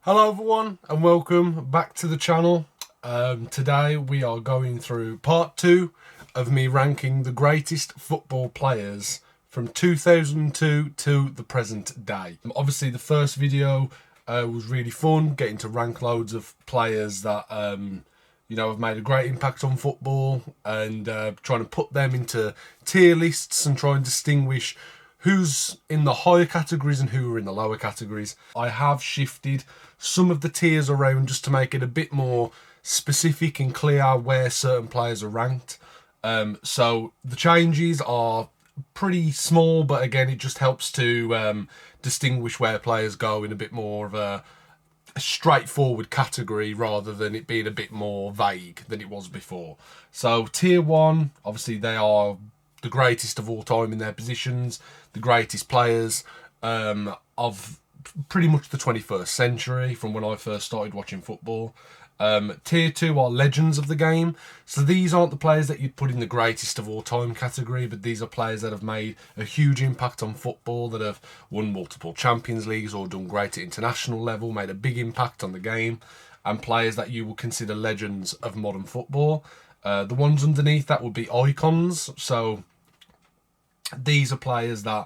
Hello everyone and welcome back to the channel. Today we are going through part 2 of me ranking the greatest football players from 2002 to the present day. Obviously the first video was really fun, getting to rank loads of players that have made a great impact on football and trying to put them into tier lists and try and distinguish who's in the higher categories and who are in the lower categories. I have shifted some of the tiers around just to make it a bit more specific and clear where certain players are ranked. So the changes are pretty small, but again, it just helps to distinguish where players go in a bit more of a straightforward category rather than it being a bit more vague than it was before. So tier 1, obviously they are the greatest of all time in their positions, the greatest players of pretty much the 21st century from when I first started watching football. Tier 2 are legends of the game. So these aren't the players that you'd put in the greatest of all time category, but these are players that have made a huge impact on football, that have won multiple Champions Leagues or done great at international level, made a big impact on the game, and players that you will consider legends of modern football. The ones underneath that would be icons. So these are players that,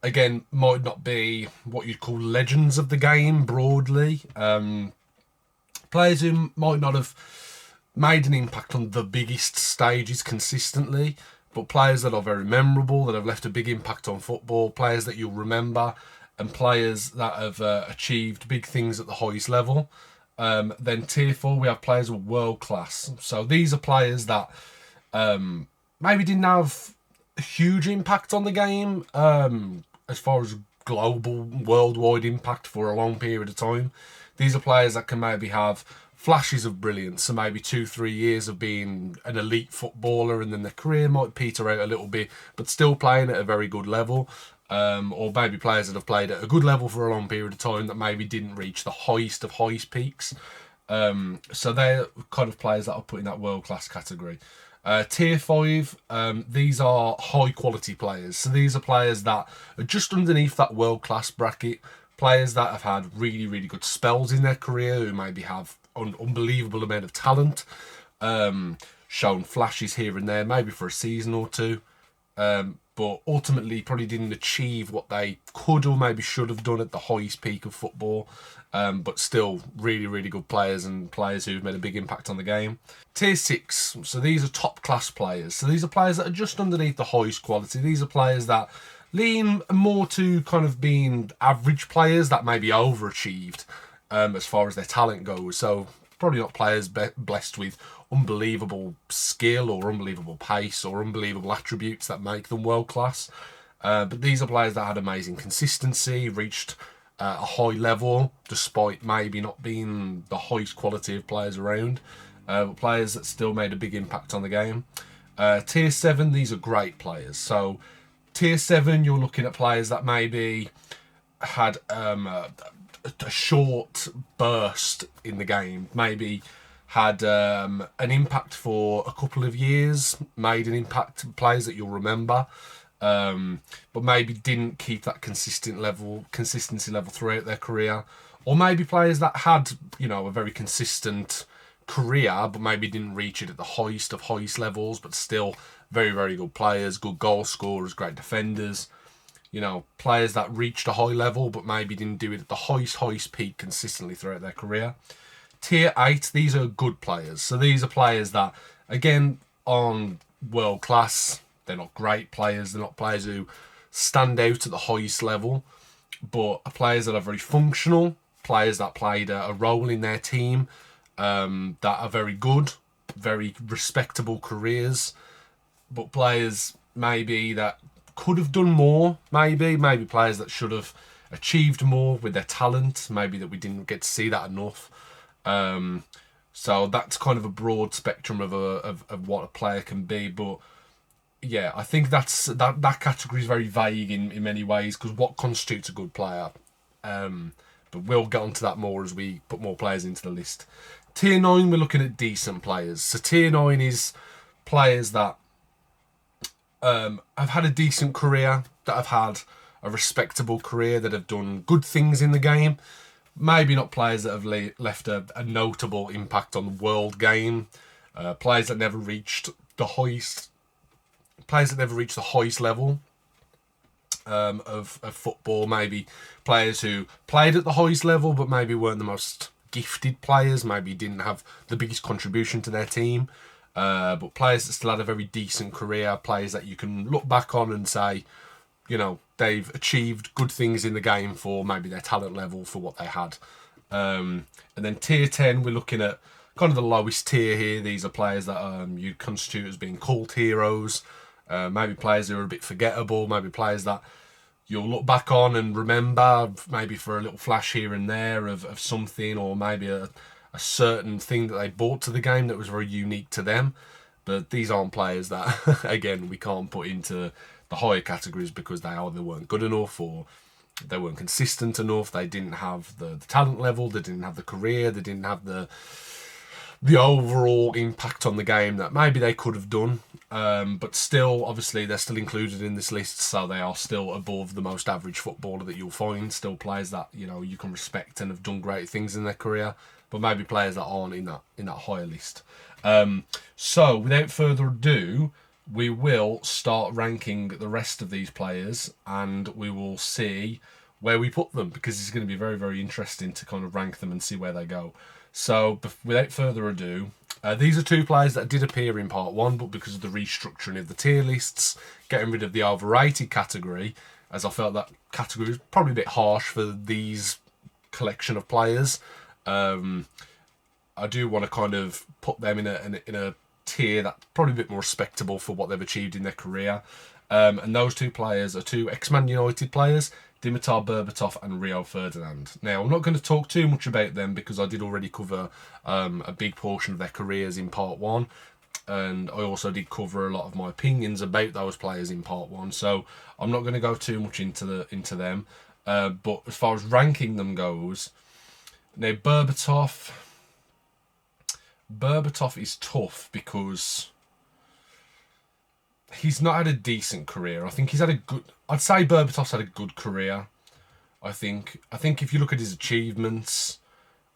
again, might not be what you'd call legends of the game broadly. Players who might not have made an impact on the biggest stages consistently, but players that are very memorable, that have left a big impact on football, players that you'll remember, and players that have achieved big things at the highest level. Then tier 4, we have players of world class. So these are players that maybe didn't have a huge impact on the game as far as global, worldwide impact for a long period of time. These are players that can maybe have flashes of brilliance, so maybe 2-3 years of being an elite footballer, and then their career might peter out a little bit, but still playing at a very good level. Or maybe players that have played at a good level for a long period of time that maybe didn't reach the highest of highest peaks. So they're kind of players that are put in that world class category. Tier 5, these are high quality players. So these are players that are just underneath that world class bracket. Players that have had really, really good spells in their career, who maybe have an unbelievable amount of talent, shown flashes here and there, maybe for a season or two, but ultimately probably didn't achieve what they could or maybe should have done at the highest peak of football, but still really, really good players and players who've made a big impact on the game. Tier 6, so these are top class players. So these are players that are just underneath the highest quality. These are players that lean more to kind of being average players that maybe overachieved as far as their talent goes. So probably not players blessed with unbelievable skill or unbelievable pace or unbelievable attributes that make them world class. But these are players that had amazing consistency, reached a high level despite maybe not being the highest quality of players around, but players that still made a big impact on the game. Tier 7, these are great players. So Tier 7, you're looking at players that maybe had a short burst in the game, maybe had an impact for a couple of years, made an impact, players that you'll remember, but maybe didn't keep that consistency level throughout their career. Or maybe players that had, a very consistent career, but maybe didn't reach it at the highest of highest levels, but still very, very good players, good goal scorers, great defenders. Players that reached a high level, but maybe didn't do it at the highest peak consistently throughout their career. Tier 8, these are good players. So these are players that, again, on world class, they're not great players. They're not players who stand out at the highest level, but are players that are very functional, players that played a role in their team, that are very good, very respectable careers, but players maybe that could have done more, maybe players that should have achieved more with their talent, maybe that we didn't get to see that enough. So that's kind of a broad spectrum of what a player can be, but yeah, I think that category is very vague in many ways, because what constitutes a good player? But we'll get onto that more as we put more players into the list. Tier 9, we're looking at decent players. So Tier 9 is players that have had a decent career, that have had a respectable career, that have done good things in the game, maybe not players that have left a notable impact on the world game. Players that never reached the highest, level of football. Maybe players who played at the highest level, but maybe weren't the most gifted players. Maybe didn't have the biggest contribution to their team. But players that still had a very decent career. Players that you can look back on and say, they've achieved good things in the game for maybe their talent level, for what they had. And then tier 10, we're looking at kind of the lowest tier here. These are players that you constitute as being cult heroes. Maybe players who are a bit forgettable. Maybe players that you'll look back on and remember, maybe for a little flash here and there of something, or maybe a certain thing that they brought to the game that was very unique to them. But these aren't players that, again, we can't put into the higher categories because they either weren't good enough, or they weren't consistent enough. They didn't have the talent level. They didn't have the career. They didn't have the overall impact on the game that maybe they could have done. But still, obviously, they're still included in this list, so they are still above the most average footballer that you'll find. Still players that you can respect and have done great things in their career, but maybe players that aren't in that higher list. So, without further ado, we will start ranking the rest of these players, and we will see where we put them, because it's going to be very, very interesting to kind of rank them and see where they go. So, without further ado, these are two players that did appear in part one, but because of the restructuring of the tier lists, getting rid of the overrated category, as I felt that category was probably a bit harsh for these collection of players. I do want to kind of put them in a tier that's probably a bit more respectable for what they've achieved in their career. And those two players are two ex-Man United players, Dimitar Berbatov and Rio Ferdinand. Now, I'm not going to talk too much about them because I did already cover a big portion of their careers in part one. And I also did cover a lot of my opinions about those players in part one. So I'm not going to go too much into them. But as far as ranking them goes, now Berbatov is tough because he's not had a decent career. I think I'd say Berbatov's had a good career. I think if you look at his achievements,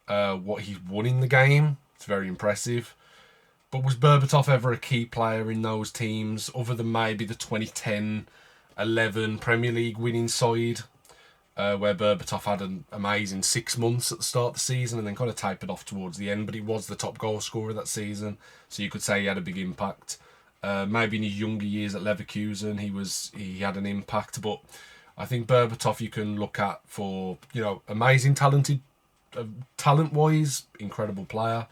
what he's won in the game, it's very impressive. But was Berbatov ever a key player in those teams, other than maybe the 2010-11 Premier League winning side, where Berbatov had an amazing 6 months at the start of the season and then kind of tapered off towards the end, but he was the top goal scorer that season, so you could say he had a big impact. Maybe in his younger years at Leverkusen, he had an impact, but I think Berbatov you can look at for amazing talent-wise, incredible player,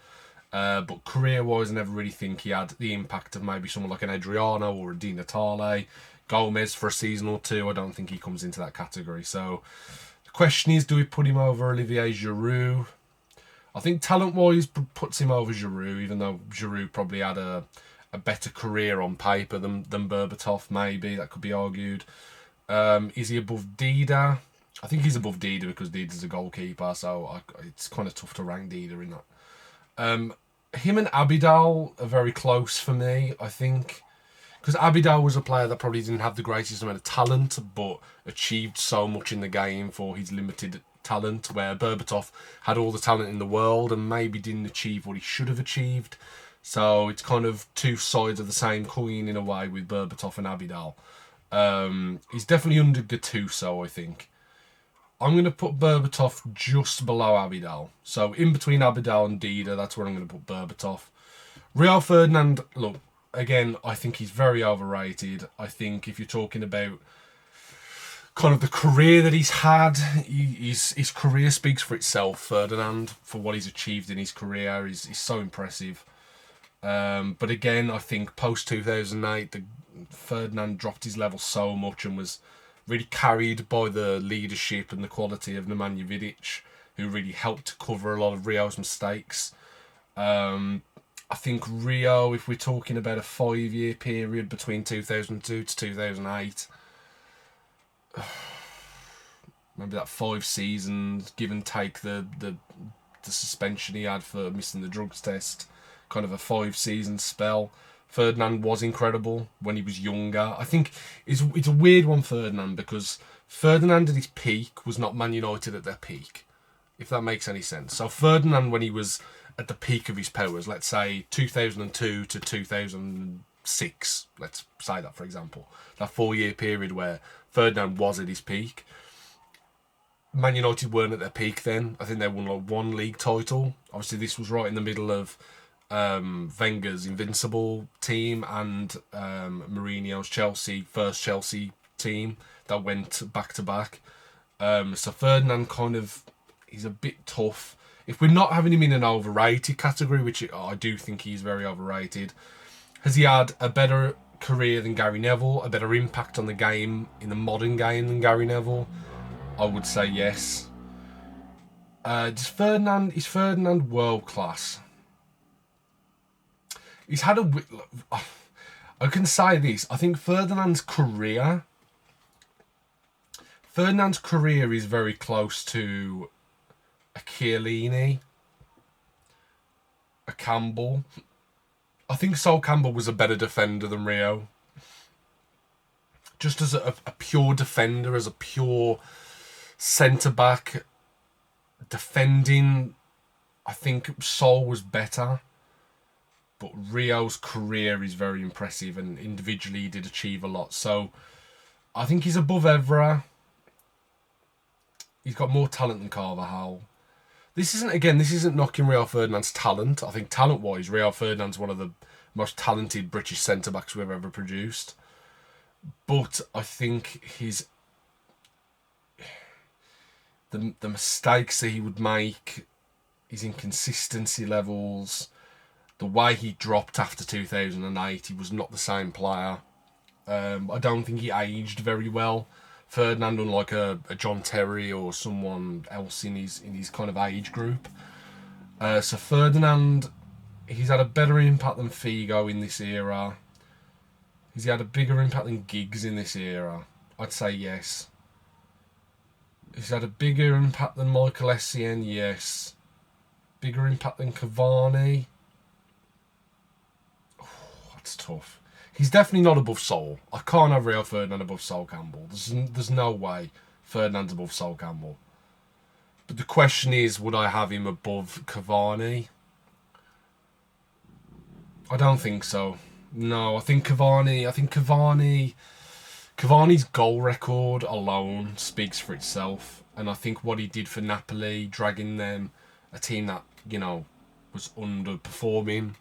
but career-wise, I never really think he had the impact of maybe someone like an Adriano or a Di Natale. Gomez for a season or two, I don't think he comes into that category. So the question is, do we put him over Olivier Giroud? I think talent-wise puts him over Giroud, even though Giroud probably had a better career on paper than Berbatov, maybe. That could be argued. Is he above Dida? I think he's above Dida because Dida's a goalkeeper, so it's kind of tough to rank Dida in that. Him and Abidal are very close for me, I think. Because Abidal was a player that probably didn't have the greatest amount of talent, but achieved so much in the game for his limited talent, where Berbatov had all the talent in the world and maybe didn't achieve what he should have achieved. So it's kind of two sides of the same coin in a way with Berbatov and Abidal. He's definitely under Gattuso, I think. I'm going to put Berbatov just below Abidal. So in between Abidal and Dida, that's where I'm going to put Berbatov. Rio Ferdinand, look, again, I think he's very overrated. I think if you're talking about kind of the career that he's had, his career speaks for itself, Ferdinand, for what he's achieved in his career. He's so impressive. But again, I think post-2008, Ferdinand dropped his level so much and was really carried by the leadership and the quality of Nemanja Vidic, who really helped to cover a lot of Rio's mistakes. I think Rio, if we're talking about a 5-year period between 2002 to 2008, maybe that 5 seasons, give and take the suspension he had for missing the drugs test, kind of a 5-season spell. Ferdinand was incredible when he was younger. I think it's a weird one, Ferdinand, because Ferdinand at his peak was not Man United at their peak. if that makes any sense. So Ferdinand, when he was at the peak of his powers, let's say 2002 to 2006, let's say that, for example, that 4-year period where Ferdinand was at his peak, Man United weren't at their peak then. I think they won like 1 league title. Obviously, this was right in the middle of Wenger's invincible team and Mourinho's first Chelsea team that went back to back. So Ferdinand he's a bit tough. If we're not having him in an overrated category, which I do think he's very overrated, has he had a better career than Gary Neville, a better impact on the game in the modern game than Gary Neville? I would say yes. Is Ferdinand world class? He's had I can say this. I think Ferdinand's career is very close to a Chiellini, a Campbell. I think Sol Campbell was a better defender than Rio. Just as a pure defender, as a pure centre-back defending, I think Sol was better. But Rio's career is very impressive, and individually he did achieve a lot. So I think he's above Evra. He's got more talent than Carvajal. This isn't knocking Rio Ferdinand's talent. I think talent-wise, Rio Ferdinand's one of the most talented British centre-backs we've ever produced. But I think the mistakes that he would make, his inconsistency levels, the way he dropped after 2008, he was not the same player. I don't think he aged very well. Ferdinand, unlike a John Terry or someone else in his kind of age group. So Ferdinand, he's had a better impact than Figo in this era. He's had a bigger impact than Giggs in this era. I'd say yes. He's had a bigger impact than Michael Essien, yes. Bigger impact than Cavani. Oh, that's tough. He's definitely not above Sol. I can't have Rio Ferdinand above Sol Campbell. There's no way Ferdinand's above Sol Campbell. But the question is, would I have him above Cavani? I don't think so. No, I think Cavani's goal record alone speaks for itself. And I think what he did for Napoli, dragging them, a team that, was underperforming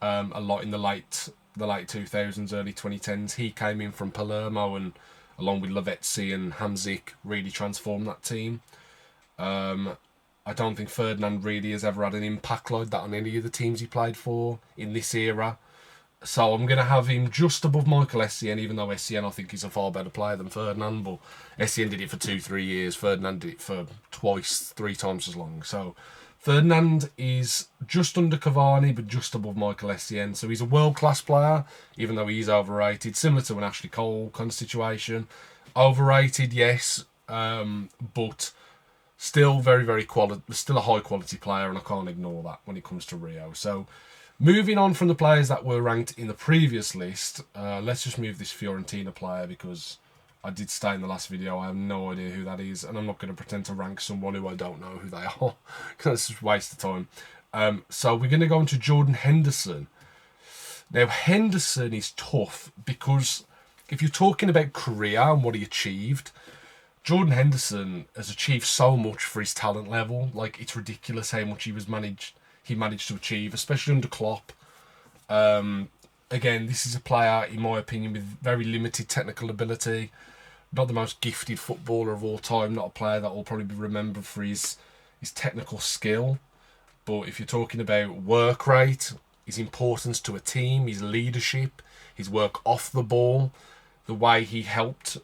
a lot in the late 2000s, early 2010s. He came in from Palermo and, along with Lavezzi and Hamzik, really transformed that team. I don't think Ferdinand really has ever had an impact like that on any of the teams he played for in this era. So I'm going to have him just above Michael Essien, even though Essien I think is a far better player than Ferdinand. But Essien did it for 2-3 years. Ferdinand did it for 3 times as long. So Ferdinand is just under Cavani, but just above Michael Essien. So he's a world-class player, even though he's overrated. Similar to an Ashley Cole kind of situation. Overrated, yes, but still very, very still a high-quality player, and I can't ignore that when it comes to Rio. So moving on from the players that were ranked in the previous list, let's just move this Fiorentina player because I did state in the last video I have no idea who that is, and I'm not going to pretend to rank someone who I don't know who they are because that's just a waste of time. So we're going to go on to Jordan Henderson. Now, Henderson is tough because if you're talking about career and what he achieved, Jordan Henderson has achieved so much for his talent level. Like, it's ridiculous how much he managed to achieve, especially under Klopp. Again, this is a player, in my opinion, with very limited technical ability. Not the most gifted footballer of all time. Not a player that will probably be remembered for his technical skill. But if you're talking about work rate, his importance to a team, his leadership, his work off the ball, the way he helped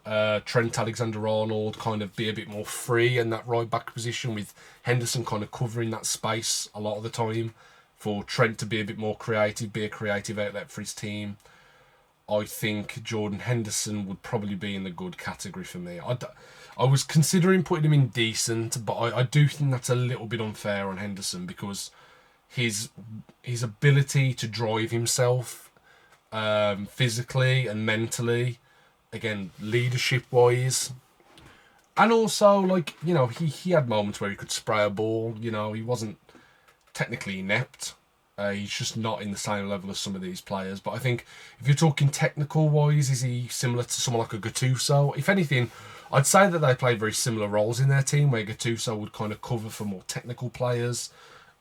Trent Alexander-Arnold kind of be a bit more free in that right-back position, with Henderson kind of covering that space a lot of the time for Trent to be a bit more creative, be a creative outlet for his team. I think Jordan Henderson would probably be in the good category for me. I was considering putting him in decent, but I do think that's a little bit unfair on Henderson because his ability to drive himself physically and mentally, again, leadership-wise, And also, like, you know, he had moments where he could spray a ball. You know, he wasn't technically inept. He's just not in the same level as some of these players. But I think if you're talking technical wise, is he similar to someone like a Gattuso? If anything, I'd say that they play very similar roles in their team, where Gattuso would kind of cover for more technical players.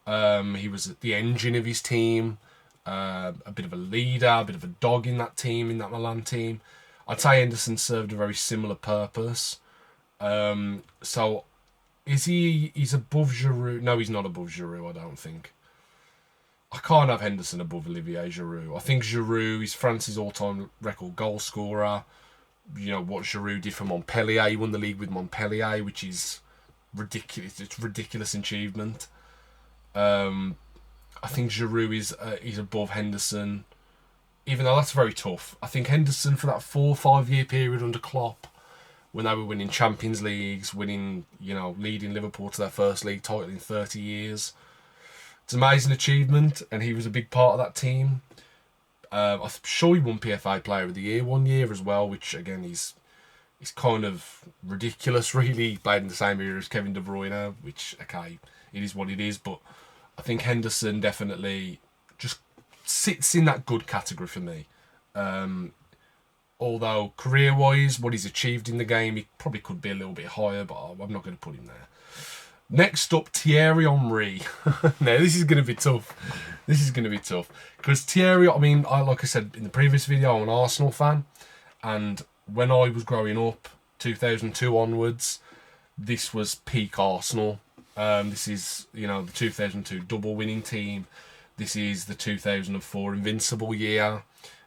He was the engine of his team, a bit of a leader, a bit of a dog in that team, in that Milan team. I'd say Henderson served a very similar purpose. So he's above Giroud? No, he's not above Giroud, I don't think. I can't have Henderson above Olivier Giroud. I think Giroud is France's all-time record goal scorer. You know, what Giroud did for Montpellier. He won the league with Montpellier, which is ridiculous. It's a ridiculous achievement. I think Giroud is above Henderson, even though that's very tough. I think Henderson, for that 4 or 5 year period under Klopp, when they were winning Champions Leagues, winning, you know, leading Liverpool to their first league title in 30 years. It's an amazing achievement, and he was a big part of that team. I'm sure he won PFA Player of the Year one year as well, which again is kind of ridiculous, really. He played in the same era as Kevin De Bruyne, which, okay, it is what it is, but I think Henderson definitely just sits in that good category for me. Although career-wise, what he's achieved in the game, he probably could be a little bit higher, but I'm not going to put him there. Next up, Thierry Henry. Now, this is going to be tough. Because Thierry, I mean, like I said in the previous video, I'm an Arsenal fan. And when I was growing up, 2002 onwards, this was peak Arsenal. This is, you know, the 2002 double winning team. This is the 2004 invincible year.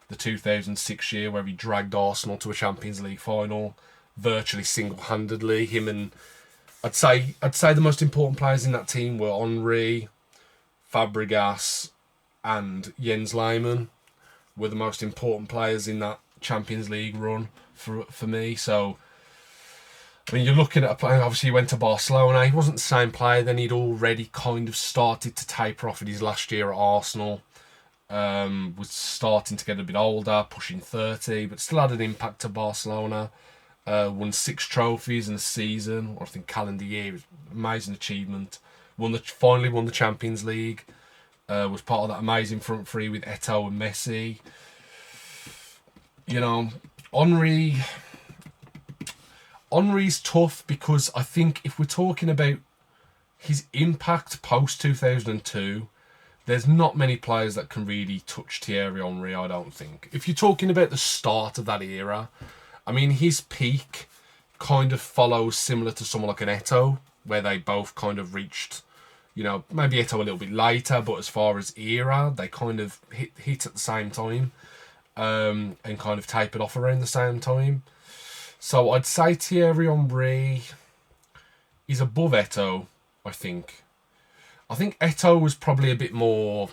The 2006 year where he dragged Arsenal to a Champions League final, virtually single-handedly. Him and I'd say the most important players in that team were Henry, Fabregas, and Jens Lehmann were the most important players in that Champions League run for me. So, I mean, you're looking at a player, obviously he went to Barcelona. He wasn't the same player then. He'd already kind of started to taper off in his last year at Arsenal. Was starting to get a bit older, pushing 30, but still had an impact to Barcelona. Won 6 trophies in a season, or I think calendar year. Amazing achievement. Finally won the Champions League. Was part of that amazing front three with Eto'o and Messi. You know, Henry's tough because I think if we're talking about his impact post 2002, there's not many players that can really touch Thierry Henry, I don't think. If you're talking about the start of that era, I mean, his peak kind of follows similar to someone like an Eto'o, where they both kind of reached, you know, maybe Eto'o a little bit later, but as far as era, they kind of hit at the same time, and kind of tapered off around the same time. So I'd say Thierry Henry is above Eto'o, I think. I think Eto'o was probably a bit more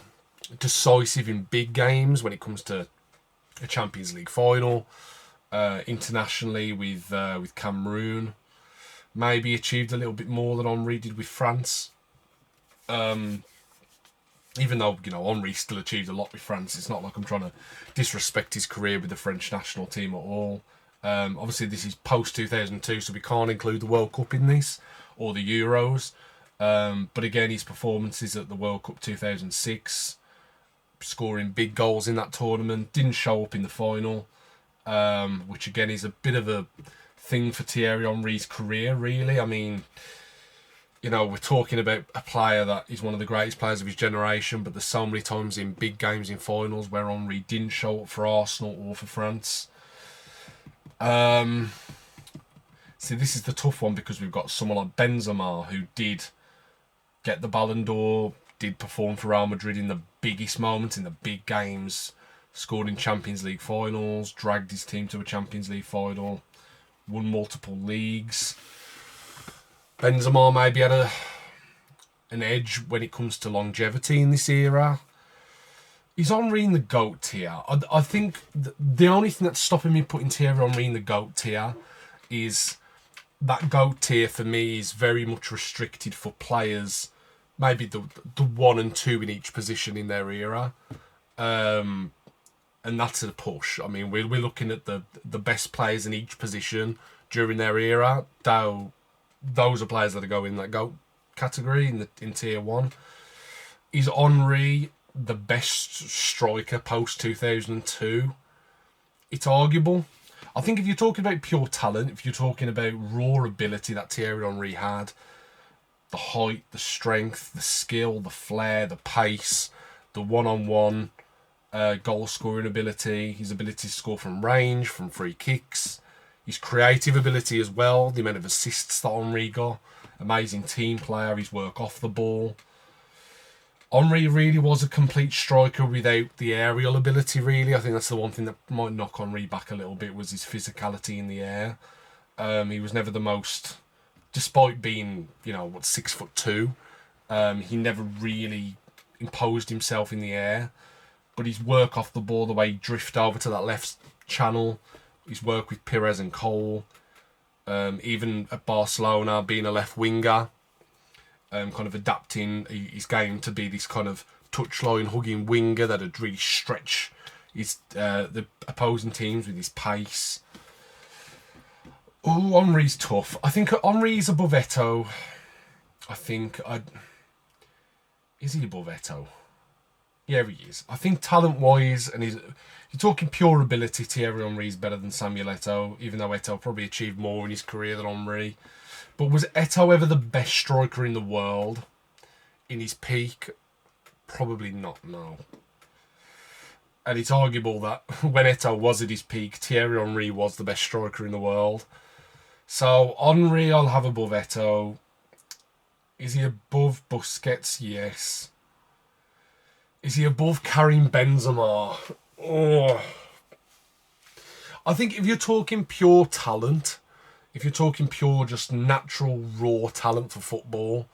decisive in big games when it comes to a Champions League final. Internationally with Cameroon, maybe achieved a little bit more than Henry did with France. Even though, you know, Henry still achieved a lot with France, it's not like I'm trying to disrespect his career with the French national team at all. Obviously, this is post 2002, so we can't include the World Cup in this or the Euros. But again, his performances at the World Cup 2006, scoring big goals in that tournament, didn't show up in the final. Which again is a bit of a thing for Thierry Henry's career, really. I mean, you know, we're talking about a player that is one of the greatest players of his generation, but there's so many times in big games in finals where Henry didn't show up for Arsenal or for France. See, this is the tough one because we've got someone like Benzema who did get the Ballon d'Or, did perform for Real Madrid in the biggest moments, in the big games, scored in Champions League finals, dragged his team to a Champions League final, won multiple leagues. Benzema maybe had an edge when it comes to longevity in this era. Is Henry in the GOAT tier? I think the only thing that's stopping me putting Thierry Henry in the GOAT tier is that GOAT tier for me is very much restricted for players, maybe the 1 and 2 in each position in their era. And that's a push. I mean, we're looking at the best players in each position during their era, those are players that are going in that GOAT category in tier 1. Is Henry the best striker post 2002? It's arguable. I think if you're talking about pure talent, if you're talking about raw ability that Thierry Henry had, the height, the strength, the skill, the flair, the pace, the one-on-one goal scoring ability, his ability to score from range, from free kicks, his creative ability as well, the amount of assists that Henry got, amazing team player, his work off the ball. Henry really was a complete striker without the aerial ability, really. I think that's the one thing that might knock Henry back a little bit, was his physicality in the air. He was never the most, despite being, 6'2", he never really imposed himself in the air. But his work off the ball, the way he drifted over to that left channel, his work with Pires and Cole, even at Barcelona, being a left winger, kind of adapting his game to be this kind of touchline hugging winger that would really stretch the opposing teams with his pace. Oh, Henry's tough. I think Henry's above Eto'o. Is he above Eto'o? Yeah, he is. I think talent-wise, and you're talking pure ability, Thierry Henry is better than Samuel Eto'o, even though Eto'o probably achieved more in his career than Henry. But was Eto'o ever the best striker in the world in his peak? Probably not, no. And it's arguable that when Eto'o was at his peak, Thierry Henry was the best striker in the world. So Henry I'll have above Eto'o. Is he above Busquets? Yes. Is he above Karim Benzema? Oh. I think if you're talking pure talent, if you're talking pure just natural raw talent for football,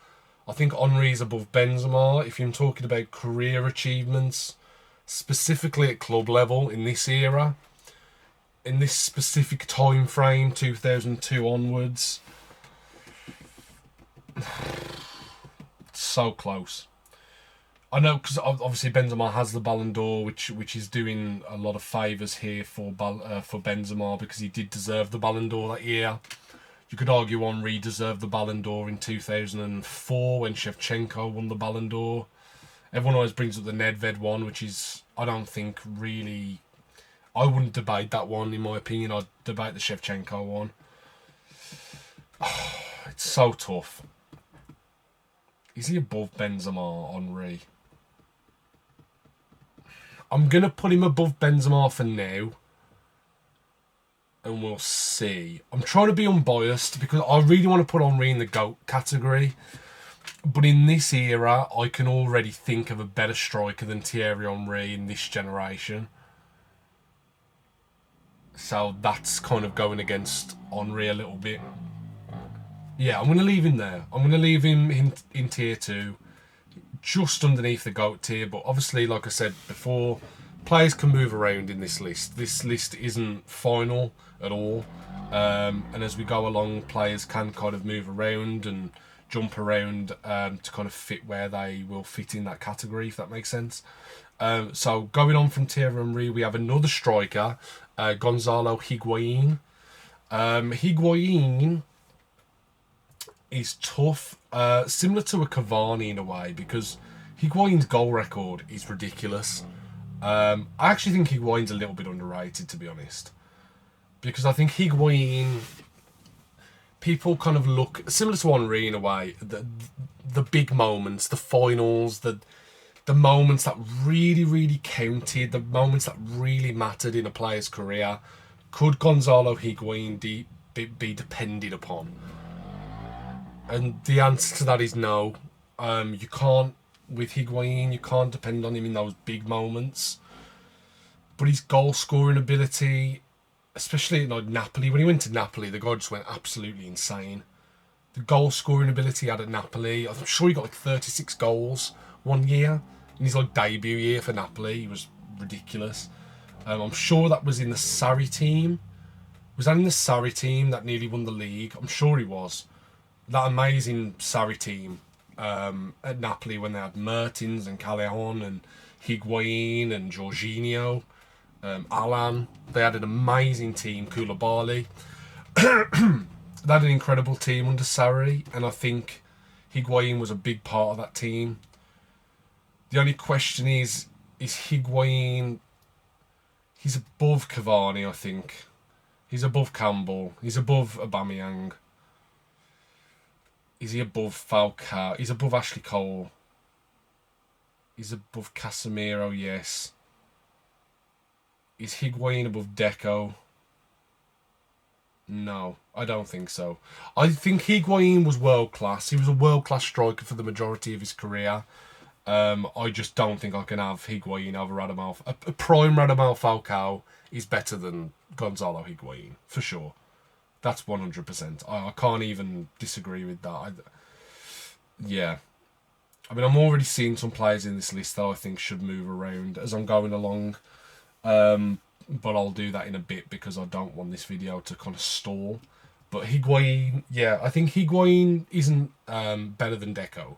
I think Henry is above Benzema. If you're talking about career achievements, specifically at club level in this era, in this specific time frame, 2002 onwards, so close. I know, because obviously Benzema has the Ballon d'Or, which is doing a lot of favours here for Benzema, because he did deserve the Ballon d'Or that year. You could argue Henry deserved the Ballon d'Or in 2004 when Shevchenko won the Ballon d'Or. Everyone always brings up the Nedved one, which is, I don't think really... I wouldn't debate that one, in my opinion. I'd debate the Shevchenko one. Oh, it's so tough. Is he above Benzema, Henry? I'm going to put him above Benzema for now. And we'll see. I'm trying to be unbiased because I really want to put Henry in the GOAT category. But in this era, I can already think of a better striker than Thierry Henry in this generation. So that's kind of going against Henry a little bit. Yeah, I'm going to leave him there. I'm going to leave him in tier 2. Just underneath the GOAT tier. But obviously, like I said before, players can move around in this list. This list isn't final at all. And as we go along, players can kind of move around and jump around to kind of fit where they will fit in that category, if that makes sense. So going on from Thierry Henry, we have another striker, Gonzalo Higuain. Higuain is tough, similar to a Cavani in a way, because Higuain's goal record is ridiculous. I actually think Higuain's a little bit underrated, to be honest, because I think Higuain, people kind of look similar to Henry in a way. The big moments, the finals, the moments that really, really counted, the moments that really mattered in a player's career. Could Gonzalo Higuain be depended upon? And the answer to that is no. You can't, with Higuain, you can't depend on him in those big moments. But his goal scoring ability, especially at Napoli, when he went to Napoli, the guy just went absolutely insane. The goal scoring ability he had at Napoli, I'm sure he got like 36 goals one year in his debut year for Napoli. He was ridiculous. I'm sure that was in the Sarri team. Was that in the Sarri team that nearly won the league? I'm sure he was. That amazing Sarri team at Napoli, when they had Mertens and Callejon and Higuain and Jorginho, Alan. They had an amazing team, Koulibaly. They had an incredible team under Sarri, and I think Higuain was a big part of that team. The only question is Higuain... He's above Cavani, I think. He's above Campbell. He's above Aubameyang. Is he above Falcao? He's above Ashley Cole. He's above Casemiro, yes. Is Higuain above Deco? No, I don't think so. I think Higuain was world class. He was a world class striker for the majority of his career. I just don't think I can have Higuain over Radamel. A prime Radamel Falcao is better than Gonzalo Higuain, for sure. That's 100%. I can't even disagree with that. Yeah. I mean, I'm already seeing some players in this list that I think should move around as I'm going along. But I'll do that in a bit because I don't want this video to kind of stall. But Higuain, yeah, I think Higuain isn't better than Deco.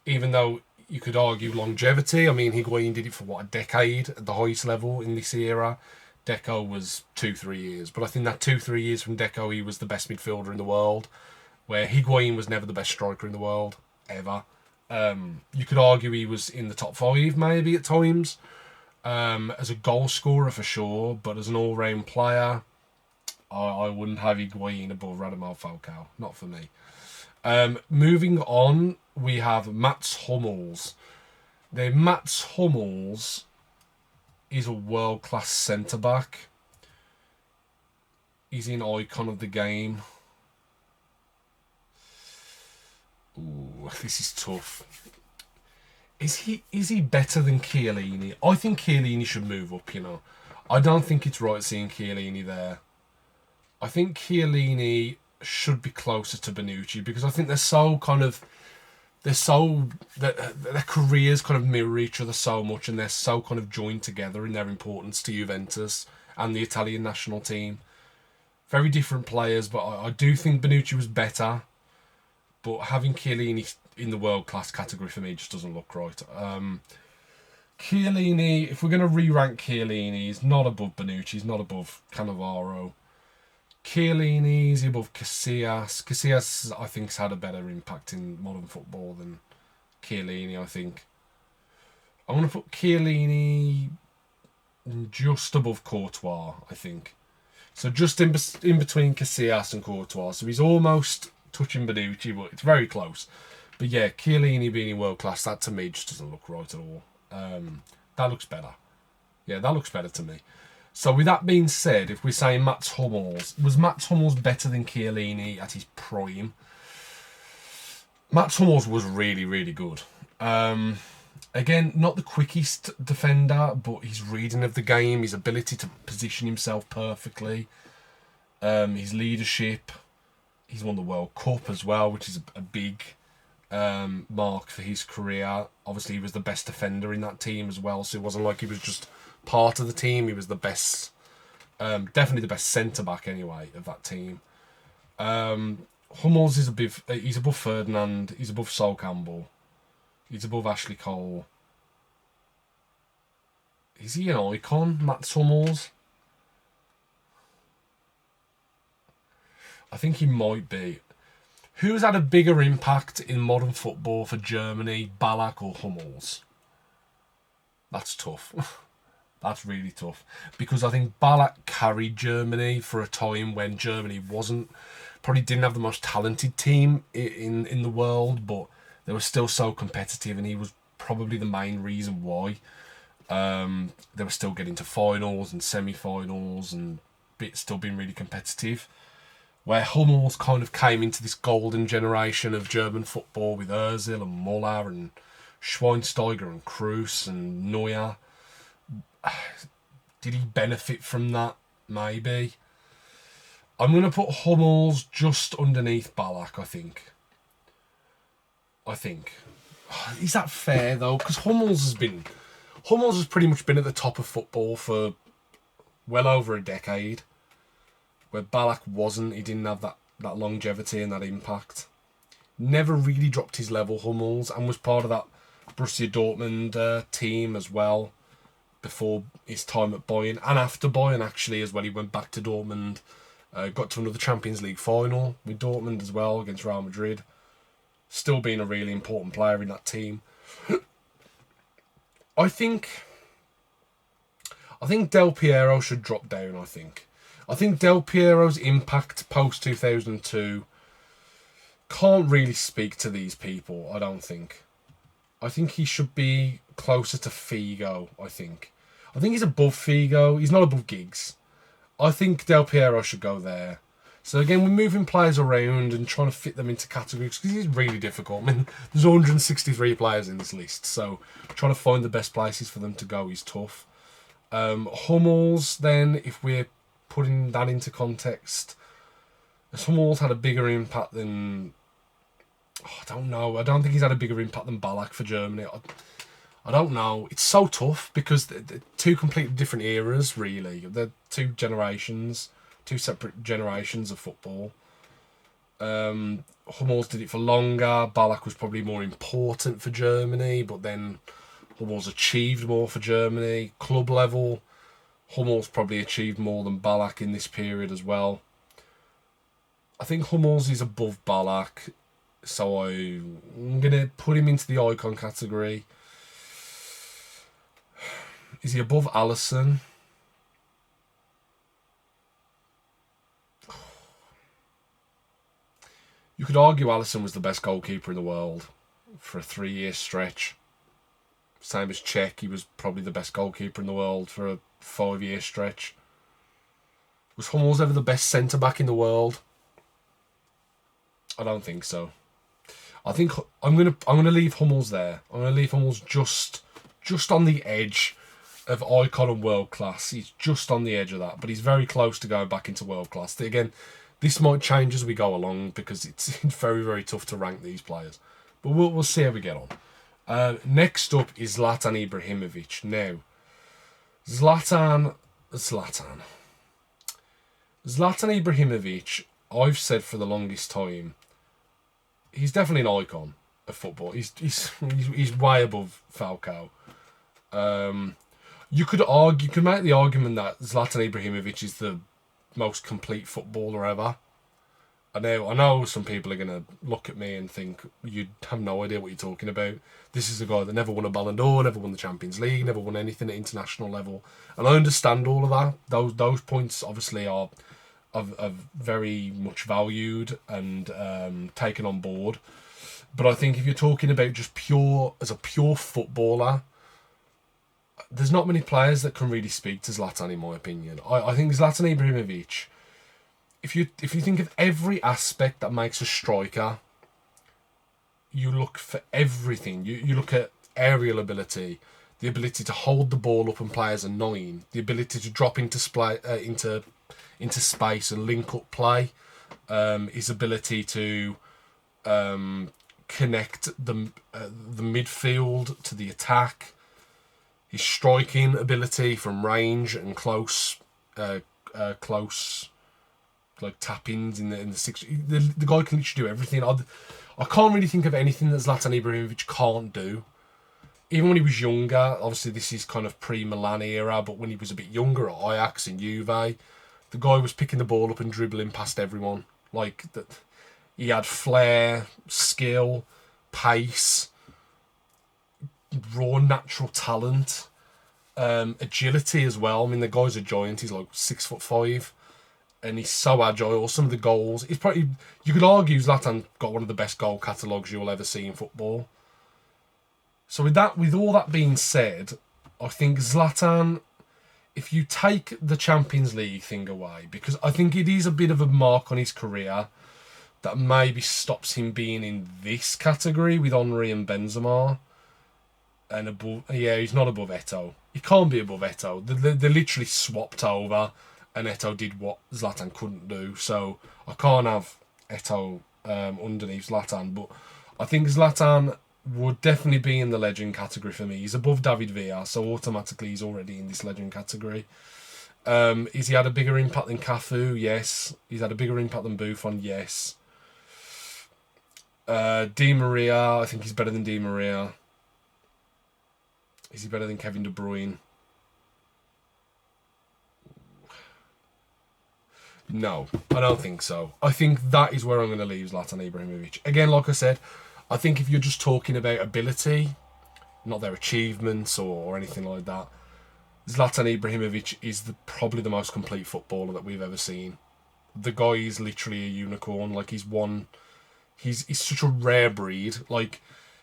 Even though you could argue longevity. I mean, Higuain did it for, what, a decade at the highest level in this era. Deco was 2-3 years. But I think that 2-3 years from Deco, he was the best midfielder in the world. Where Higuain was never the best striker in the world, ever. You could argue he was in the top 5, maybe, at times. As a goal scorer, for sure. But as an all-round player, I wouldn't have Higuain above Radamel Falcao. Not for me. Moving on, we have Mats Hummels. Now, Mats Hummels is a world-class centre-back. He's an icon of the game. Ooh, this is tough. Is he better than Chiellini? I think Chiellini should move up, you know. I don't think it's right seeing Chiellini there. I think Chiellini should be closer to Bonucci because I think their careers kind of mirror each other so much, and they're so kind of joined together in their importance to Juventus and the Italian national team. Very different players, but I do think Bonucci was better. But having Chiellini in the world-class category for me just doesn't look right. Chiellini, if we're going to re-rank Chiellini, he's not above Bonucci, he's not above Cannavaro. Chiellini is above Casillas. Casillas, I think, has had a better impact in modern football than Chiellini, I think. I'm going to put Chiellini just above Courtois, I think. So just in between Casillas and Courtois. So he's almost touching Bonucci, but it's very close. But yeah, Chiellini being in world class, that to me just doesn't look right at all. That looks better. Yeah, that looks better to me. So with that being said, if we say Mats Hummels, was Mats Hummels better than Chiellini at his prime? Mats Hummels was really, really good. Again, not the quickest defender, but his reading of the game, his ability to position himself perfectly, his leadership. He's won the World Cup as well, which is a big mark for his career. Obviously, he was the best defender in that team as well, so it wasn't like he was just part of the team. He was the best, definitely the best centre-back anyway of that team. Hummels is he's above Ferdinand, he's above Sol Campbell, he's above Ashley Cole. Is he an icon, Mats Hummels? I think he might be. Who's had a bigger impact in modern football for Germany, Ballack or Hummels? That's tough. That's really tough. Because I think Ballack carried Germany for a time when Germany probably didn't have the most talented team in the world, but they were still so competitive, and he was probably the main reason why. They were still getting to finals and semi-finals and still being really competitive. Where Hummels kind of came into this golden generation of German football with Ozil and Muller and Schweinsteiger and Kroos and Neuer. Did he benefit from that? Maybe. I'm going to put Hummels just underneath Ballack, I think. Is that fair, though? Because Hummels has pretty much been at the top of football for well over a decade. Where Ballack wasn't, he didn't have that longevity and that impact. Never really dropped his level, Hummels, and was part of that Borussia Dortmund team as well, before his time at Bayern, and after Bayern actually as well. He went back to Dortmund Got to another Champions League final with Dortmund as well against Real Madrid. Still being a really important player in that team. I think Del Piero should drop down. I think Del Piero's impact post 2002 can't really speak to these people. I don't think. I think he should be closer to Figo. I think he's above Figo. He's not above Giggs. I think Del Piero should go there. So again, we're moving players around and trying to fit them into categories because it's really difficult. I mean, there's 163 players in this list, so trying to find the best places for them to go is tough. Hummels, then, if we're putting that into context, Hummels had a bigger impact than... I don't know. I don't think he's had a bigger impact than Ballack for Germany. I don't know. It's so tough because they're two completely different eras, really. They're two separate generations of football. Hummels did it for longer. Ballack was probably more important for Germany, but then Hummels achieved more for Germany. Club level, Hummels probably achieved more than Ballack in this period as well. I think Hummels is above Ballack, so I'm going to put him into the icon category. Is he above Alisson? You could argue Alisson was the best goalkeeper in the world for a 3-year stretch. Same as Cech, he was probably the best goalkeeper in the world for a 5-year stretch. Was Hummels ever the best centre-back in the world? I don't think so. I think I'm gonna leave Hummels there. I'm gonna leave Hummels just on the edge of icon and world class. He's just on the edge of that, but he's very close to going back into world class. Again, this might change as we go along because it's very, very tough to rank these players. But we'll see how we get on. Next up is Zlatan Ibrahimovic. Now, Zlatan Ibrahimovic, I've said for the longest time, he's definitely an icon of football. He's way above Falcao. You could make the argument that Zlatan Ibrahimovic is the most complete footballer ever. I know some people are going to look at me and think you have no idea what you're talking about. This is a guy that never won a Ballon d'Or, never won the Champions League, never won anything at international level. And I understand all of that. Those points obviously are very much valued and taken on board. But I think if you're talking about just as a pure footballer, there's not many players that can really speak to Zlatan, in my opinion. I think Zlatan Ibrahimovic, if you think of every aspect that makes a striker, you look for everything. You look at aerial ability, the ability to hold the ball up and play as a 9, the ability to drop into space and link up play, his ability to connect the midfield to the attack, his striking ability from range and close like tap-ins in the six. The guy can literally do everything. I can't really think of anything that Zlatan Ibrahimovic can't do. Even when he was younger, obviously this is kind of pre-Milan era, but when he was a bit younger at Ajax and Juve, the guy was picking the ball up and dribbling past everyone. Like that, he had flair, skill, pace, raw natural talent, agility as well. I mean, the guy's a giant. He's like 6'5", and he's so agile. Some of the goals, it's probably, you could argue Zlatan got one of the best goal catalogues you'll ever see in football. So with all that being said, I think Zlatan, if you take the Champions League thing away, because I think it is a bit of a mark on his career that maybe stops him being in this category with Henry and Benzema. And he's not above Eto'o. He can't be above Eto'o. They literally swapped over, and Eto'o did what Zlatan couldn't do. So I can't have Eto'o underneath Zlatan. But I think Zlatan would definitely be in the legend category for me. He's above David Villa, so automatically he's already in this legend category. Has he had a bigger impact than Cafu? Yes. He's had a bigger impact than Buffon? Yes. Di Maria, I think he's better than Di Maria. Is he better than Kevin De Bruyne? No, I don't think so. I think that is where I'm going to leave Zlatan Ibrahimovic. Again, like I said, I think if you're just talking about ability, not their achievements or anything like that, Zlatan Ibrahimovic is probably the most complete footballer that we've ever seen. The guy is literally a unicorn. Like, he's such a rare breed. Like,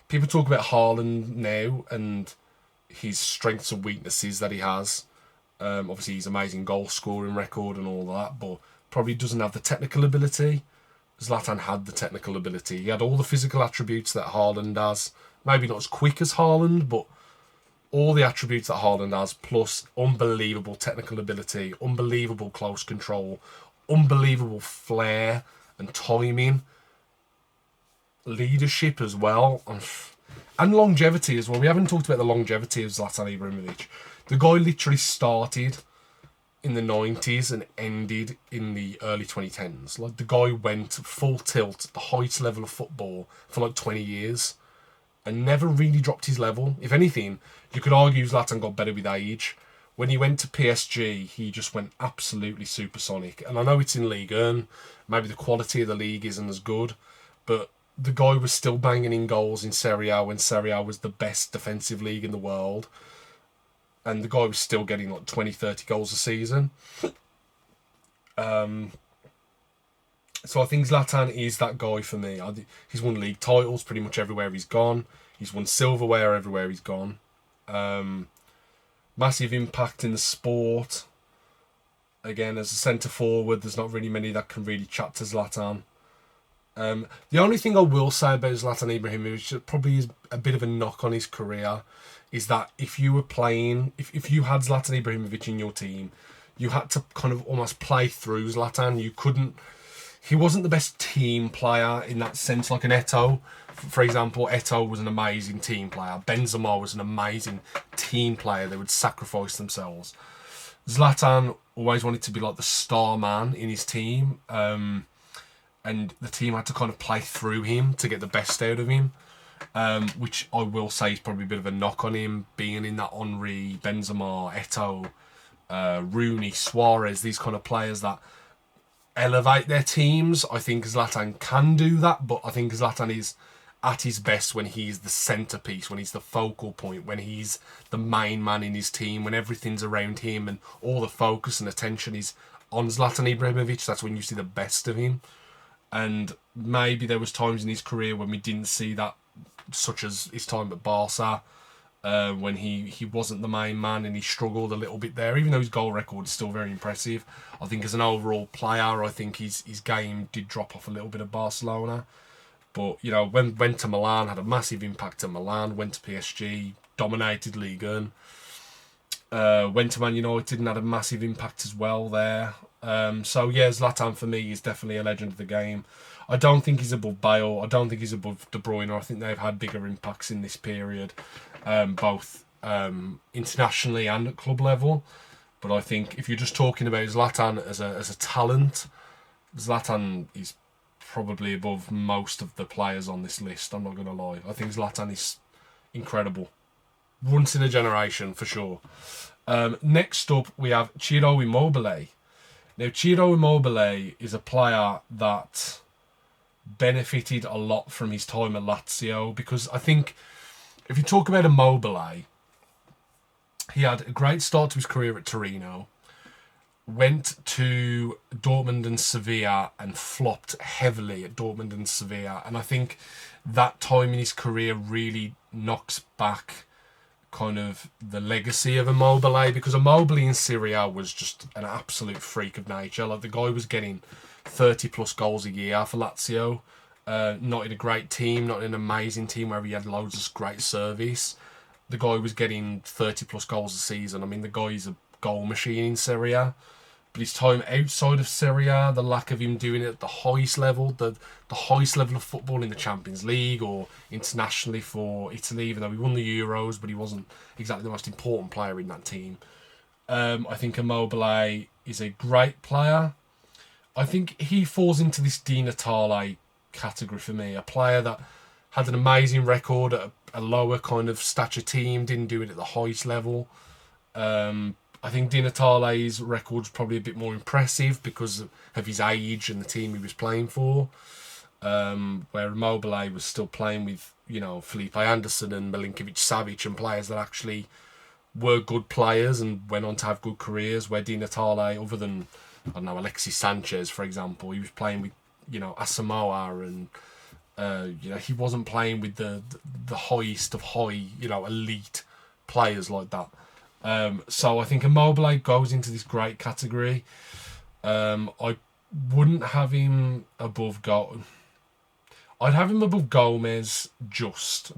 people talk about Haaland now and his strengths and weaknesses that he has. Obviously, he's amazing goal scoring record and all that, but probably doesn't have the technical ability. Zlatan had the technical ability. He had all the physical attributes that Haaland has. Maybe not as quick as Haaland, but all the attributes that Haaland has, plus unbelievable technical ability, unbelievable close control, unbelievable flair and timing, leadership as well, and longevity as well. We haven't talked about the longevity of Zlatan Ibrahimovic. The guy literally started in the 90s and ended in the early 2010s. Like, the guy went full tilt, the highest level of football for like 20 years and never really dropped his level. If anything, you could argue Zlatan got better with age. When he went to PSG, he just went absolutely supersonic. And I know it's in Ligue 1, maybe the quality of the league isn't as good, but the guy was still banging in goals in Serie A when Serie A was the best defensive league in the world. And the guy was still getting like 20, 30 goals a season. So I think Zlatan is that guy for me. He's won league titles pretty much everywhere he's gone. He's won silverware everywhere he's gone. Massive impact in the sport. Again, as a centre forward, there's not really many that can really chat to Zlatan. The only thing I will say about Zlatan Ibrahimovic, probably is a bit of a knock on his career, is that if you were playing, if you had Zlatan Ibrahimovic in your team, you had to kind of almost play through Zlatan. You couldn't. He wasn't the best team player in that sense, like an Eto'o. For example, Eto'o was an amazing team player. Benzema was an amazing team player. They would sacrifice themselves. Zlatan always wanted to be like the star man in his team. And the team had to kind of play through him to get the best out of him, which I will say is probably a bit of a knock on him, being in that Henry, Benzema, Eto'o, Rooney, Suarez, these kind of players that elevate their teams. I think Zlatan can do that, but I think Zlatan is at his best when he's the centrepiece, when he's the focal point, when he's the main man in his team, when everything's around him and all the focus and attention is on Zlatan Ibrahimovic. That's when you see the best of him. And maybe there was times in his career when we didn't see that, such as his time at Barca, when he wasn't the main man and he struggled a little bit there, even though his goal record is still very impressive. I think as an overall player, I think his game did drop off a little bit at Barcelona. But, you know, went to Milan, had a massive impact at Milan, went to PSG, dominated Ligue 1. Went to Man United and had a massive impact as well there. So yeah, Zlatan for me is definitely a legend of the game. I don't think he's above Bale. I don't think he's above De Bruyne. I think they've had bigger impacts in this period, both internationally and at club level. But I think if you're just talking about Zlatan as a talent, Zlatan is probably above most of the players on this list. I'm not going to lie. I think Zlatan is incredible. Once in a generation, for sure. Next up, we have Ciro Immobile. Now, Ciro Immobile is a player that benefited a lot from his time at Lazio, because I think if you talk about Immobile, he had a great start to his career at Torino, went to Dortmund and Sevilla and flopped heavily at Dortmund and Sevilla. And I think that time in his career really knocks back kind of the legacy of Immobile, because Immobile in Serie A was just an absolute freak of nature. Like, the guy was getting 30 plus goals a year for Lazio, not in a great team, not in an amazing team where he had loads of great service. The guy was getting 30 plus goals a season. I mean, the guy is a goal machine in Serie A. But his time outside of Serie A, the lack of him doing it at the highest level, the highest level of football in the Champions League or internationally for Italy, even though he won the Euros, but he wasn't exactly the most important player in that team. I think Immobile is a great player. I think he falls into this Di Natale category for me, a player that had an amazing record at a lower kind of stature team, didn't do it at the highest level. I think Di Natale's record's probably a bit more impressive because of his age and the team he was playing for. Where Immobile was still playing with, Felipe Anderson and Milinkovic-Savic and players that actually were good players and went on to have good careers, where Di Natale, other than, I don't know, Alexis Sanchez, for example, he was playing with, Asamoah and, he wasn't playing with the highest of high, elite players like that. So I think Immobile goes into this great category. I wouldn't have him above I'd have him above Gomez, just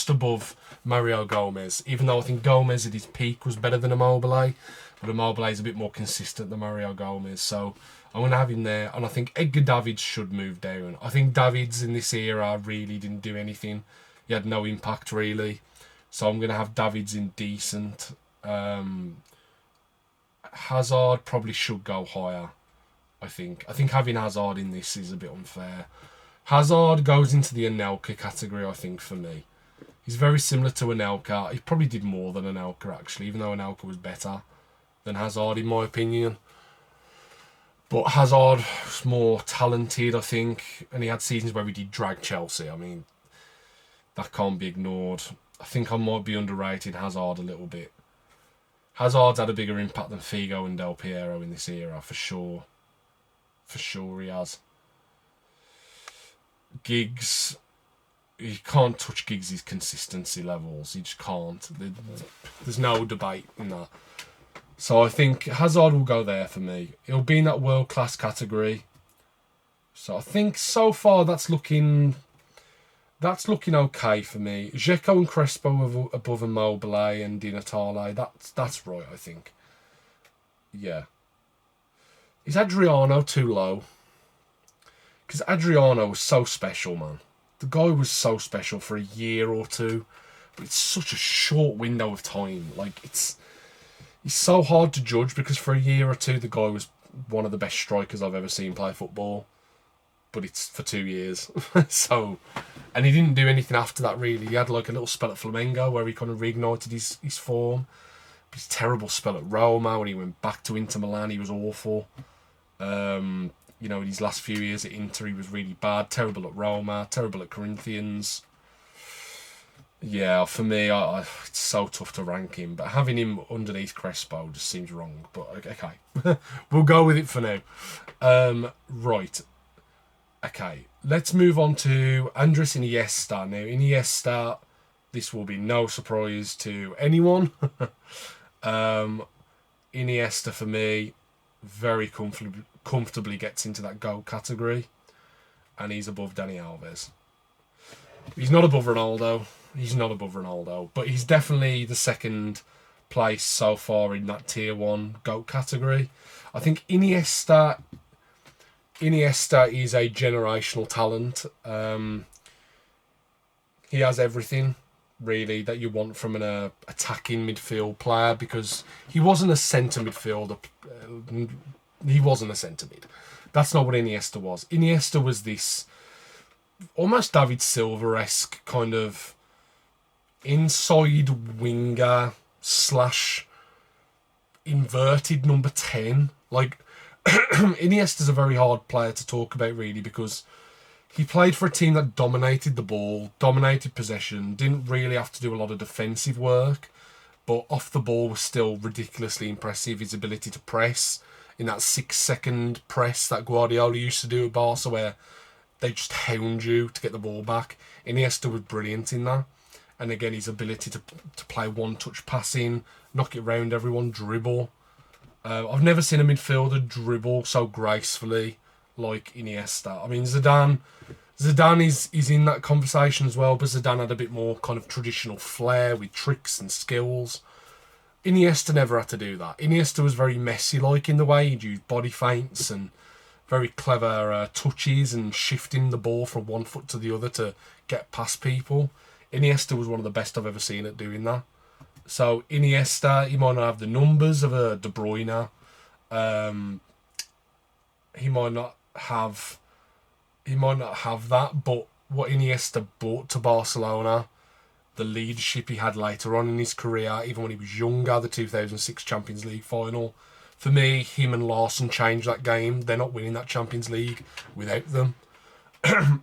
above Mario Gomez, even though I think Gomez at his peak was better than Immobile, but Immobile is a bit more consistent than Mario Gomez, so I'm going to have him there. And I think Edgar Davids should move down. I think Davids in this era really didn't do anything. He had no impact really, so I'm going to have Davids in decent. Hazard probably should go higher, I think. I think having Hazard in this is a bit unfair. Hazard goes into the Anelka category, I think, for me. He's very similar to Anelka. He probably did more than Anelka, actually, even though Anelka was better than Hazard, in my opinion. But Hazard was more talented, I think, and he had seasons where he did drag Chelsea. I mean, that can't be ignored. I think I might be underrated Hazard a little bit. Hazard's had a bigger impact than Figo and Del Piero in this era, for sure. For sure he has. Giggs, you can't touch Giggs' consistency levels. You just can't. There's no debate in that. So I think Hazard will go there for me. He'll be in that world-class category. So I think so far that's looking okay for me. Dzeko and Crespo above Immobile and Di Natale. That's right, I think. Yeah. Is Adriano too low? Because Adriano was so special, man. The guy was so special for a year or two. But it's such a short window of time. Like, it's so hard to judge because for a year or two, the guy was one of the best strikers I've ever seen play football. But it's for 2 years. And he didn't do anything after that, really. He had like a little spell at Flamengo where he kind of reignited his form. But his terrible spell at Roma when he went back to Inter Milan, he was awful. In his last few years at Inter, he was really bad. Terrible at Roma, terrible at Corinthians. Yeah, for me, it's so tough to rank him. But having him underneath Crespo just seems wrong. But okay, we'll go with it for now. Right. Okay, let's move on to Andres Iniesta. Now, Iniesta, this will be no surprise to anyone. Iniesta, for me, very comfortably gets into that GOAT category, and he's above Dani Alves. He's not above Ronaldo, but he's definitely the second place so far in that tier 1 GOAT category. I think Iniesta is a generational talent. He has everything, really, that you want from an attacking midfield player, because he wasn't a centre midfielder. He wasn't a centre mid. That's not what Iniesta was. Iniesta was this almost David Silva-esque kind of inside winger / inverted number 10. Like, Iniesta's a very hard player to talk about, really, because he played for a team that dominated the ball, dominated possession, didn't really have to do a lot of defensive work, but off the ball was still ridiculously impressive. His ability to press, in that 6-second press that Guardiola used to do at Barca, where they just hound you to get the ball back. Iniesta was brilliant in that. And again, his ability to play one-touch passing, knock it round everyone, dribble. I've never seen a midfielder dribble so gracefully like Iniesta. I mean, Zidane is in that conversation as well, but Zidane had a bit more kind of traditional flair with tricks and skills. Iniesta never had to do that. Iniesta was very Messi-like in the way. He'd use body feints and very clever touches and shifting the ball from one foot to the other to get past people. Iniesta was one of the best I've ever seen at doing that. So Iniesta, he might not have the numbers of a De Bruyne. He might not have that, but what Iniesta brought to Barcelona the leadership he had later on in his career, even when he was younger, the 2006 Champions League final. For me, him and Larsson changed that game. They're not winning that Champions League without them.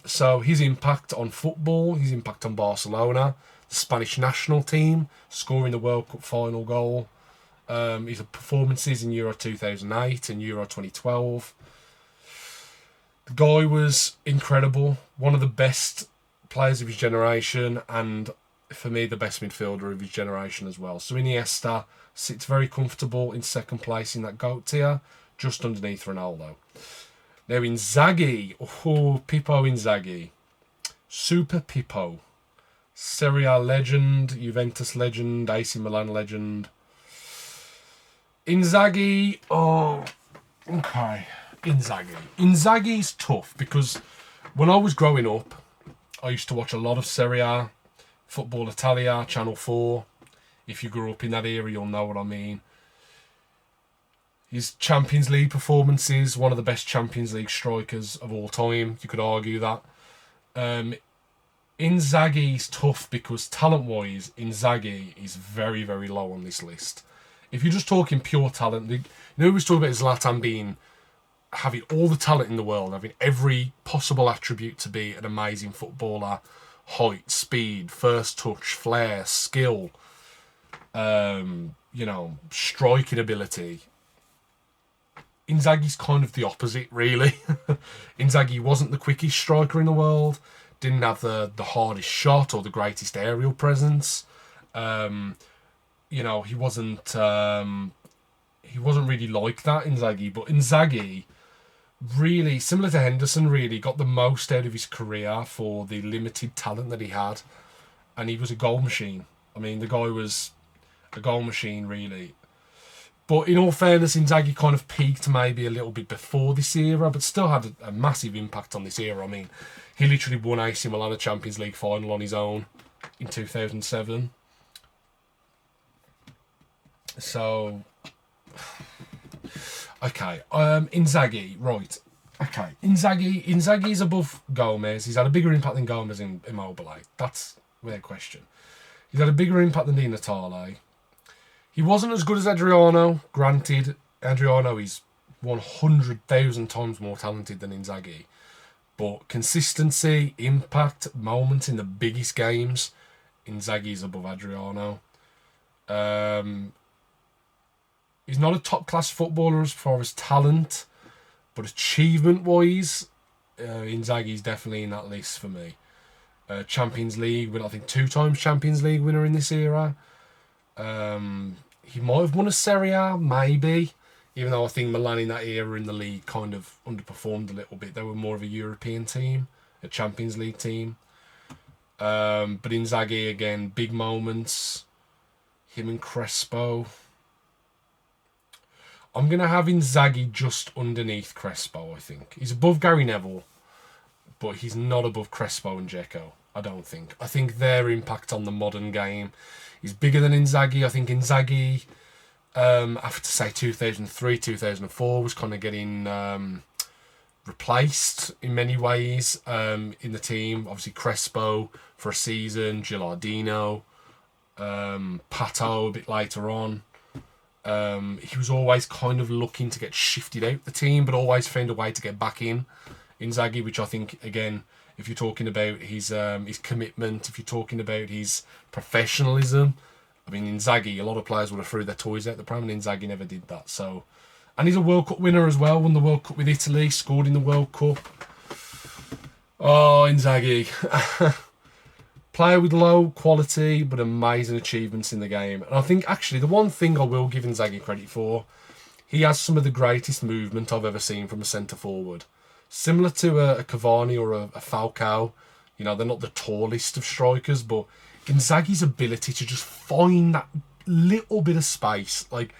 So his impact on football, his impact on Barcelona, the Spanish national team, scoring the World Cup final goal, his performances in Euro 2008 and Euro 2012. The guy was incredible, one of the best players of his generation, and for me, the best midfielder of his generation as well. So Iniesta sits very comfortable in second place in that GOAT tier, just underneath Ronaldo. Now Inzaghi, Pippo Inzaghi, Super Pippo, Serie A legend, Juventus legend, AC Milan legend. Inzaghi, okay, Inzaghi. Inzaghi's tough because when I was growing up, I used to watch a lot of Serie A, Football Italia, Channel 4. If you grew up in that era, you'll know what I mean. His Champions League performances, one of the best Champions League strikers of all time. You could argue that. Inzaghi's tough because talent-wise, Inzaghi is very, very low on this list. If you're just talking pure talent, you know, we was talking about Zlatan having all the talent in the world, having every possible attribute to be an amazing footballer: height, speed, first touch, flair, skill, striking ability. Inzaghi's kind of the opposite, really. Inzaghi wasn't the quickest striker in the world, didn't have the hardest shot or the greatest aerial presence. He wasn't really like that, Inzaghi. But Inzaghi, really, similar to Henderson, really got the most out of his career for the limited talent that he had. And he was a goal machine. I mean, the guy was a goal machine, really. But in all fairness, Inzaghi kind of peaked maybe a little bit before this era, but still had a massive impact on this era. I mean, he literally won AC Milan a Champions League final on his own in 2007. So, okay, Inzaghi, right. Okay, Inzaghi is above Gomez. He's had a bigger impact than Gomez in Immobile. That's without question. He's had a bigger impact than Di Natale. He wasn't as good as Adriano. Granted, Adriano is 100,000 times more talented than Inzaghi. But consistency, impact, moments in the biggest games, Inzaghi is above Adriano. He's not a top-class footballer as far as talent, but achievement-wise, Inzaghi is definitely in that list for me. Champions League, I think 2 times Champions League winner in this era. He might have won a Serie A, maybe, even though I think Milan in that era in the league kind of underperformed a little bit. They were more of a European team, a Champions League team. But Inzaghi, again, big moments. Him and Crespo. I'm going to have Inzaghi just underneath Crespo, I think. He's above Gary Neville, but he's not above Crespo and Dzeko, I don't think. I think their impact on the modern game is bigger than Inzaghi. I think Inzaghi, after, say, 2003, 2004, was kind of getting replaced in many ways in the team. Obviously, Crespo for a season, Gilardino, Pato a bit later on. He was always kind of looking to get shifted out the team, but always found a way to get back in. Inzaghi, which I think, again, if you're talking about his commitment, if you're talking about his professionalism, I mean, Inzaghi, a lot of players would have threw their toys out the pram, and Inzaghi never did that. So, and he's a World Cup winner as well, won the World Cup with Italy, scored in the World Cup. Oh, Inzaghi. Player with low quality, but amazing achievements in the game. And I think, actually, the one thing I will give Inzaghi credit for, he has some of the greatest movement I've ever seen from a centre-forward. Similar to a Cavani or a Falcao. You know, they're not the tallest of strikers, but Inzaghi's ability to just find that little bit of space. Like,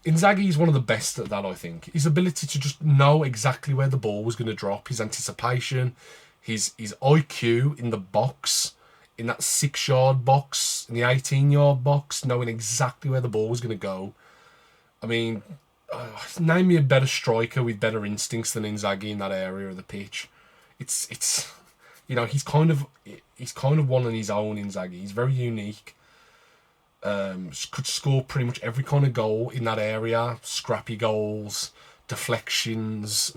Inzaghi is one of the best at that, I think. His ability to just know exactly where the ball was going to drop, his anticipation, his IQ in the box, in that 6-yard box, in the 18-yard box, knowing exactly where the ball was going to go. I mean, name me a better striker with better instincts than Inzaghi in that area of the pitch. It's You know, he's kind of one on his own, Inzaghi. He's very unique. Could score pretty much every kind of goal in that area. Scrappy goals, deflections,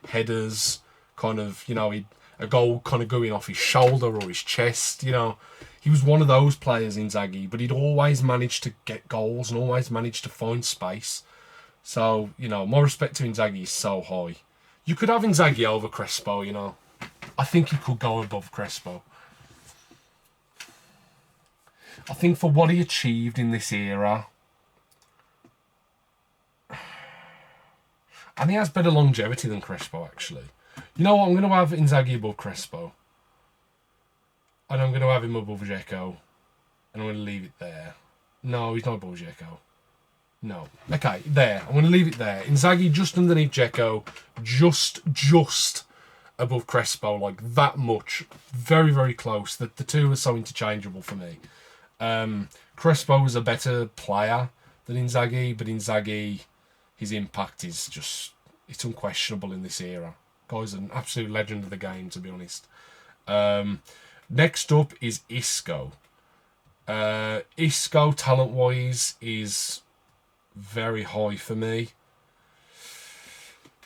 headers, kind of, you know, a goal kind of going off his shoulder or his chest, you know. He was one of those players, Inzaghi, but he'd always managed to get goals and always managed to find space. So, you know, my respect to Inzaghi is so high. You could have Inzaghi over Crespo, you know. I think he could go above Crespo. I think for what he achieved in this era, and he has better longevity than Crespo, actually. You know what? I'm going to have Inzaghi above Crespo. And I'm going to have him above Dzeko. And I'm going to leave it there. No, he's not above Dzeko. No. Okay, there. I'm going to leave it there. Inzaghi just underneath Dzeko. Just above Crespo. Like, that much. Very, very close. The two are so interchangeable for me. Crespo was a better player than Inzaghi. But Inzaghi, his impact is just... It's unquestionable in this era. Guy's an absolute legend of the game, to be honest. Next up is Isco. Isco, talent-wise, is very high for me.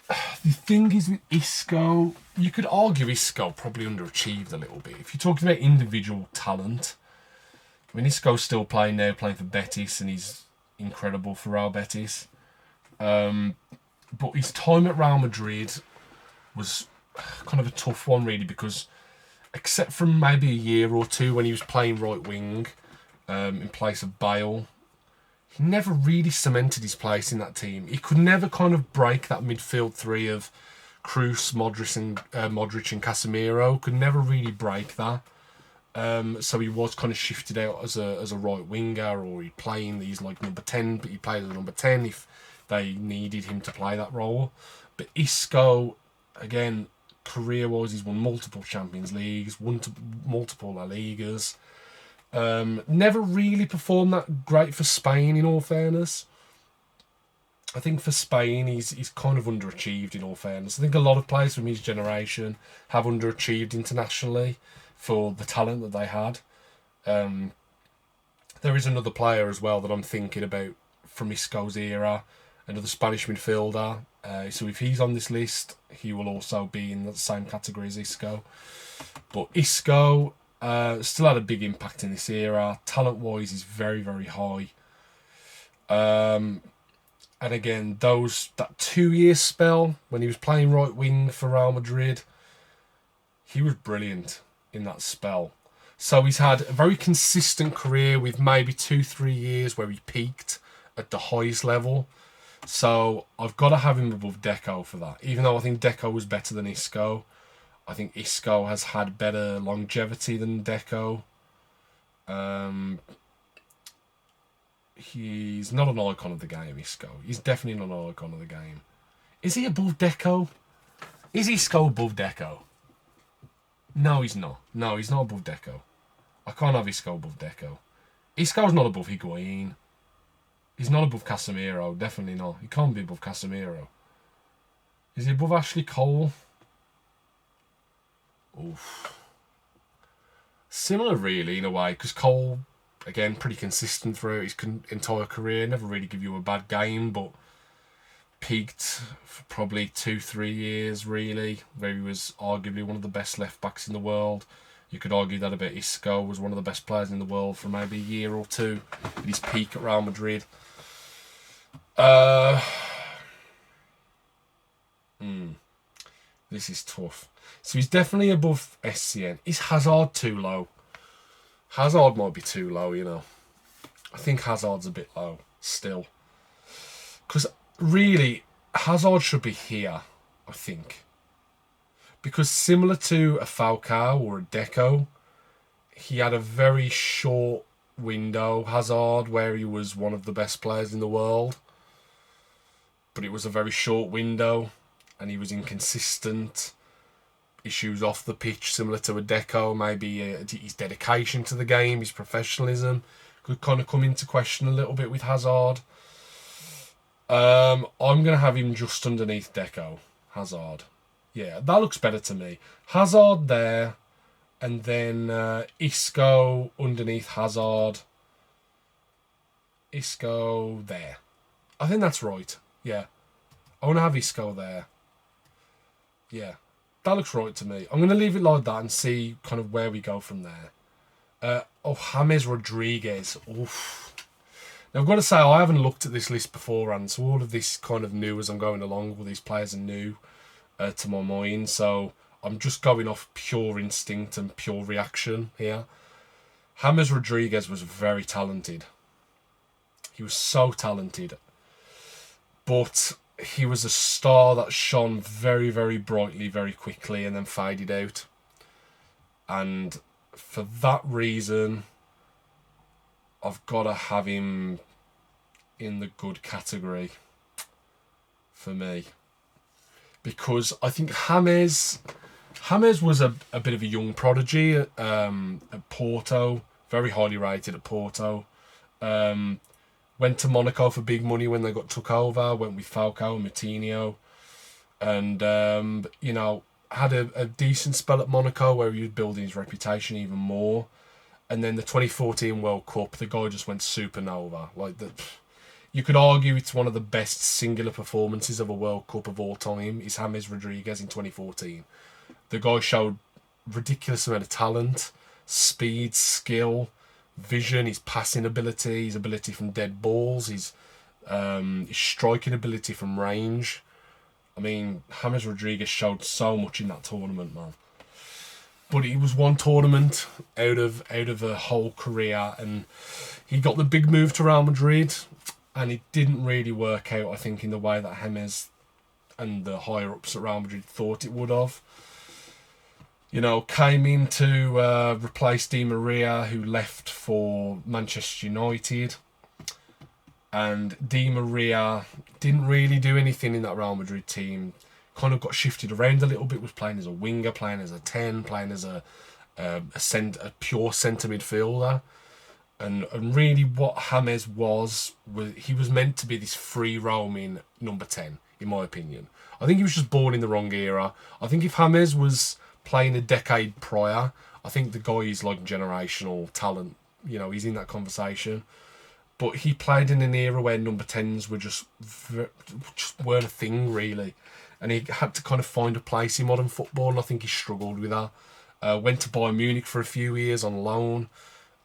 The thing is with Isco, you could argue Isco probably underachieved a little bit. If you're talking about individual talent, I mean, Isco's still playing now, playing for Betis, and he's incredible for Real Betis. But his time at Real Madrid was kind of a tough one, really, because except from maybe a year or two when he was playing right wing in place of Bale, he never really cemented his place in that team. He could never kind of break that midfield three of Kroos, Modrić and Casemiro. Could never really break that. So he was kind of shifted out as a right winger, or he'd play in these like number 10, but he played as a number 10 if they needed him to play that role. But Isco, again, career-wise, he's won multiple Champions Leagues, won multiple La Ligas. Never really performed that great for Spain, in all fairness. I think for Spain, he's kind of underachieved, in all fairness. I think a lot of players from his generation have underachieved internationally for the talent that they had. There is another player as well that I'm thinking about from Isco's era, another Spanish midfielder. So if he's on this list, he will also be in the same category as Isco. But Isco still had a big impact in this era. Talent-wise, he's very, very high. And again, that 2-year spell when he was playing right wing for Real Madrid, he was brilliant in that spell. So he's had a very consistent career with maybe 2-3 years where he peaked at the highest level. So I've got to have him above Deco for that. Even though I think Deco was better than Isco, I think Isco has had better longevity than Deco. He's not an icon of the game, Isco. He's definitely not an icon of the game. Is he above Deco? Is Isco above Deco? No, he's not. No, he's not above Deco. I can't have Isco above Deco. Isco's not above Higuain. He's not above Casemiro. Definitely not. He can't be above Casemiro. Is he above Ashley Cole? Oof. Similar, really, in a way, because Cole, again, pretty consistent throughout his entire career. Never really give you a bad game, but peaked for probably 2-3 years, really, where he was arguably one of the best left-backs in the world. You could argue that about Isco, was one of the best players in the world for maybe a year or two at his peak at Real Madrid. This is tough. So he's definitely above SCN. Is Hazard too low? Hazard might be too low, you know. I think Hazard's a bit low still. Because really, Hazard should be here, I think. Because similar to a Falcao or a Deco, he had a very short window, Hazard, where he was one of the best players in the world. But it was a very short window, and he was inconsistent. Issues off the pitch, similar to a Deco, maybe his dedication to the game, his professionalism, could kind of come into question a little bit with Hazard. I'm going to have him just underneath Deco, Hazard. Yeah, that looks better to me. Hazard there, and then Isco underneath Hazard. Isco there. I think that's right. Yeah. I want to have Isco there. Yeah. That looks right to me. I'm going to leave it like that and see kind of where we go from there. James Rodriguez. Oof. Now, I've got to say, I haven't looked at this list beforehand, so all of this kind of new as I'm going along. All these players are new to my mind, so I'm just going off pure instinct and pure reaction here. James Rodriguez was very talented. He was so talented. But he was a star that shone very, very brightly, very quickly, and then faded out. And for that reason, I've got to have him in the good category for me. Because I think James was a bit of a young prodigy at Porto, very highly rated at Porto. Went to Monaco for big money when they got took over. Went with Falcao and Moutinho. And, had a decent spell at Monaco where he was building his reputation even more. And then the 2014 World Cup, the guy just went supernova. You could argue it's one of the best singular performances of a World Cup of all time is James Rodriguez in 2014. The guy showed ridiculous amount of talent, speed, skill, vision, his passing ability, his ability from dead balls, his striking ability from range. I mean, James Rodriguez showed so much in that tournament, man. But it was one tournament out of a whole career, and he got the big move to Real Madrid, and it didn't really work out, I think, in the way that James and the higher ups at Real Madrid thought it would have. Came in to replace Di Maria, who left for Manchester United. And Di Maria didn't really do anything in that Real Madrid team. Kind of got shifted around a little bit, was playing as a winger, playing as a 10, playing as a pure centre midfielder. And really what James was he was meant to be this free-roaming number 10, in my opinion. I think he was just born in the wrong era. I think if James was playing a decade prior, I think the guy is like generational talent. He's in that conversation. But he played in an era where number 10s were just weren't a thing, really. And he had to kind of find a place in modern football, and I think he struggled with that. Went to Bayern Munich for a few years on loan.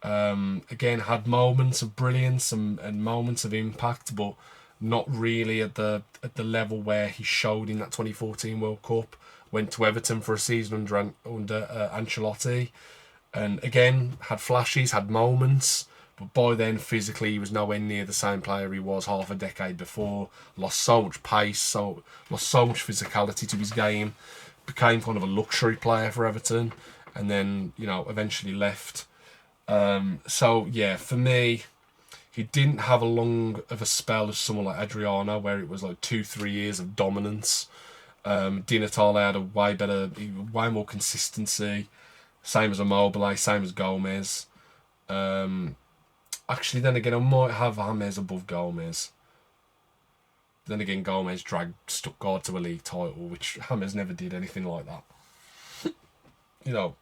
Again, had moments of brilliance and moments of impact, but not really at the level where he showed in that 2014 World Cup. Went to Everton for a season under Ancelotti, and again had flashes, had moments, but by then physically he was nowhere near the same player he was half a decade before. Lost so much pace, lost so much physicality to his game. Became kind of a luxury player for Everton, and then eventually left. For me, he didn't have a long of a spell as someone like Adriano, where it was like 2-3 years of dominance. Di Natale had way more consistency. Same as Immobile, same as Gomez. Actually, then again, I might have James above Gomez. Then again, Gomez dragged Stuttgart to a league title, which James never did anything like that.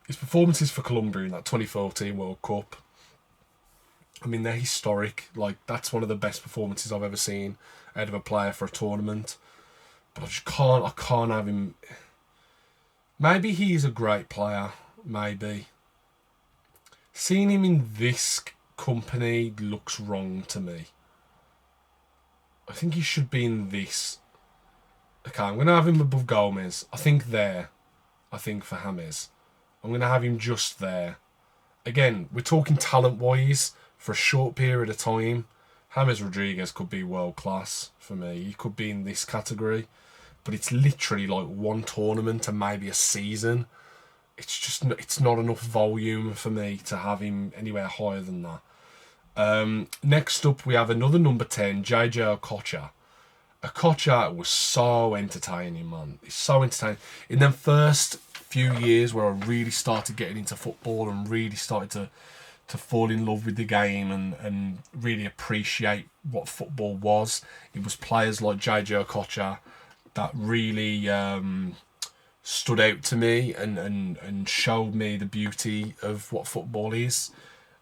His performances for Colombia in that 2014 World Cup, I mean, they're historic. That's one of the best performances I've ever seen out of a player for a tournament. But I can't have him. Maybe he's a great player, maybe. Seeing him in this company looks wrong to me. I think he should be in this. Okay, I'm going to have him above Gomez. I think for James. I'm going to have him just there. Again, we're talking talent-wise for a short period of time. James Rodriguez could be world-class for me. He could be in this category. But it's literally like one tournament and maybe a season. It's not enough volume for me to have him anywhere higher than that. Next up, we have another number 10, JJ Okocha. Okocha was so entertaining, man. He's so entertaining. In them first few years where I really started getting into football and really started to fall in love with the game and really appreciate what football was, it was players like JJ Okocha that really stood out to me and showed me the beauty of what football is.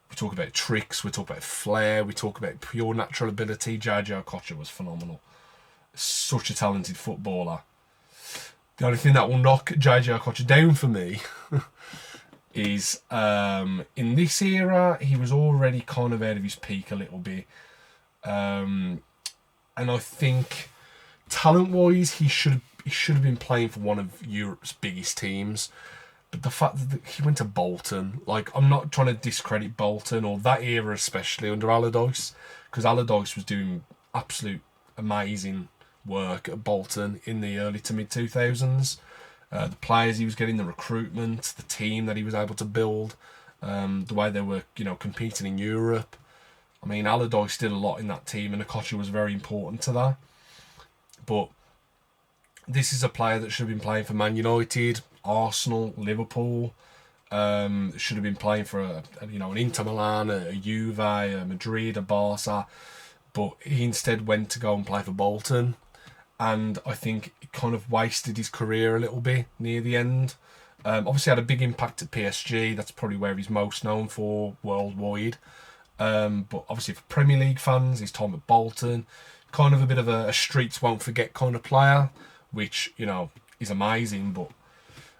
We talk about tricks, we talk about flair, we talk about pure natural ability. JJ Okocha was phenomenal. Such a talented footballer. The only thing that will knock JJ Okocha down for me is in this era, he was already kind of out of his peak a little bit. And I think talent-wise, he should have been playing for one of Europe's biggest teams. But the fact that he went to Bolton, like, I'm not trying to discredit Bolton or that era especially under Allardyce, because Allardyce was doing absolute amazing work at Bolton in the early to mid 2000s. The players he was getting, the recruitment, the team that he was able to build, the way they were, competing in Europe. I mean, Allardyce did a lot in that team, and Okocha was very important to that. But this is a player that should have been playing for Man United, Arsenal, Liverpool. Should have been playing for an Inter Milan, a Juve, a Madrid, a Barca. But he instead went to go and play for Bolton. And I think it kind of wasted his career a little bit near the end. Obviously had a big impact at PSG. That's probably where he's most known for worldwide. But obviously for Premier League fans, his time at Bolton, kind of a bit of a streets won't forget kind of player, which, is amazing. But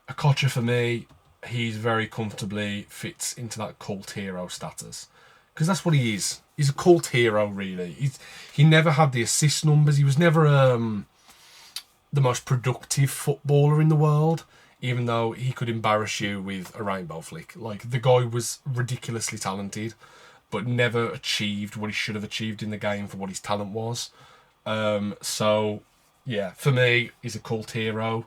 Okocha, for me, he's very comfortably fits into that cult hero status. Because that's what he is. He's a cult hero, really. He never had the assist numbers. He was never the most productive footballer in the world, even though he could embarrass you with a rainbow flick. Like, the guy was ridiculously talented, but never achieved what he should have achieved in the game for what his talent was. So, yeah, for me, he's a cult hero.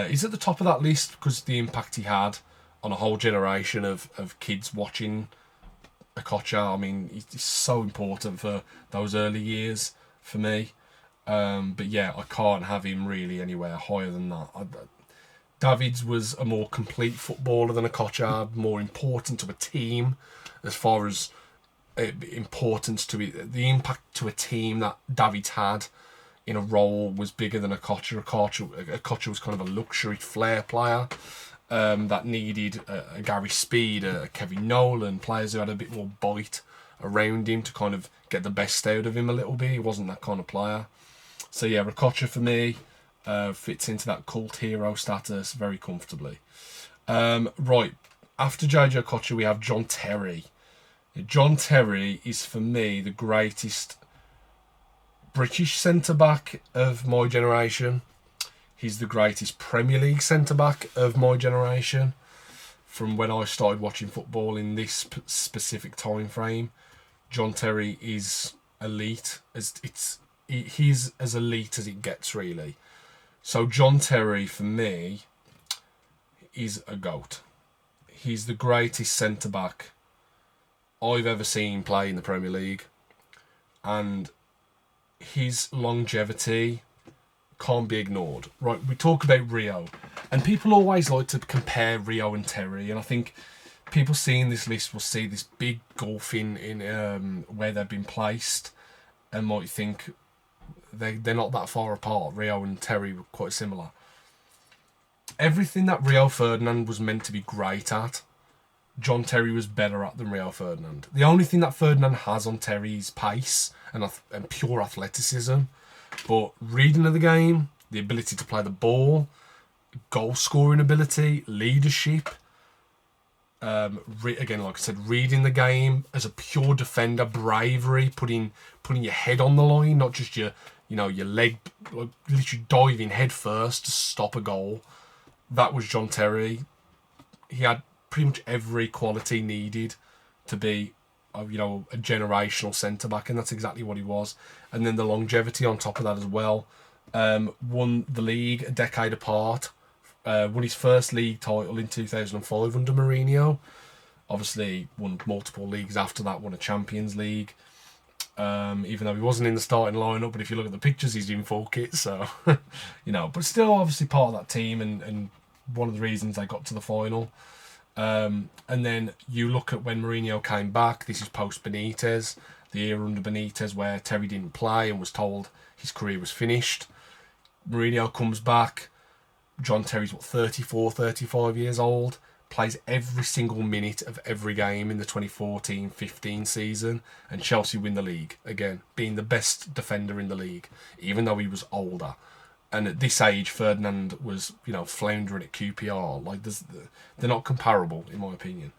He's at the top of that list because of the impact he had on a whole generation of kids watching Okocha. I mean, he's so important for those early years for me. But yeah, I can't have him really anywhere higher than that. Davids was a more complete footballer than Okocha, more important to a team as far as importance to it. The impact to a team that Davids had in a role was bigger than Okocha. Okocha was kind of a luxury flair player that needed a Gary Speed, a Kevin Nolan, players who had a bit more bite around him to kind of get the best out of him a little bit. He wasn't that kind of player. So yeah, Okocha for me fits into that cult hero status very comfortably. Right, after JJ Okocha we have John Terry. John Terry is for me the greatest British centre-back of my generation. He's the greatest Premier League centre-back of my generation from when I started watching football in this specific time frame. John Terry is elite. He's as elite as it gets, really. So John Terry, for me, is a GOAT. He's the greatest centre-back I've ever seen play in the Premier League. And his longevity can't be ignored. Right, we talk about Rio, and people always like to compare Rio and Terry, and I think people seeing this list will see this big gulf in where they've been placed and might think they're not that far apart. Rio and Terry were quite similar. Everything that Rio Ferdinand was meant to be great at, John Terry was better at than Rio Ferdinand. The only thing that Ferdinand has on Terry is pace and pure athleticism. But reading of the game, the ability to play the ball, goal scoring ability, leadership, again, like I said, reading the game as a pure defender, bravery, putting your head on the line, not just your leg, like literally diving head first to stop a goal. That was John Terry. He had pretty much every quality needed to be a generational centre-back, and that's exactly what he was. And then the longevity on top of that as well. Won the league a decade apart. Won his first league title in 2005 under Mourinho. Obviously won multiple leagues after that, won a Champions League. Even though he wasn't in the starting lineup, but if you look at the pictures, he's in full kit, so, but still obviously part of that team and one of the reasons they got to the final. And then you look at when Mourinho came back, this is post-Benitez, the era under Benitez where Terry didn't play and was told his career was finished. Mourinho comes back, John Terry's, 34, 35 years old. Plays every single minute of every game in the 2014-15 season, and Chelsea win the league again, being the best defender in the league, even though he was older. And at this age, Ferdinand was, floundering at QPR. Like, they're not comparable, in my opinion.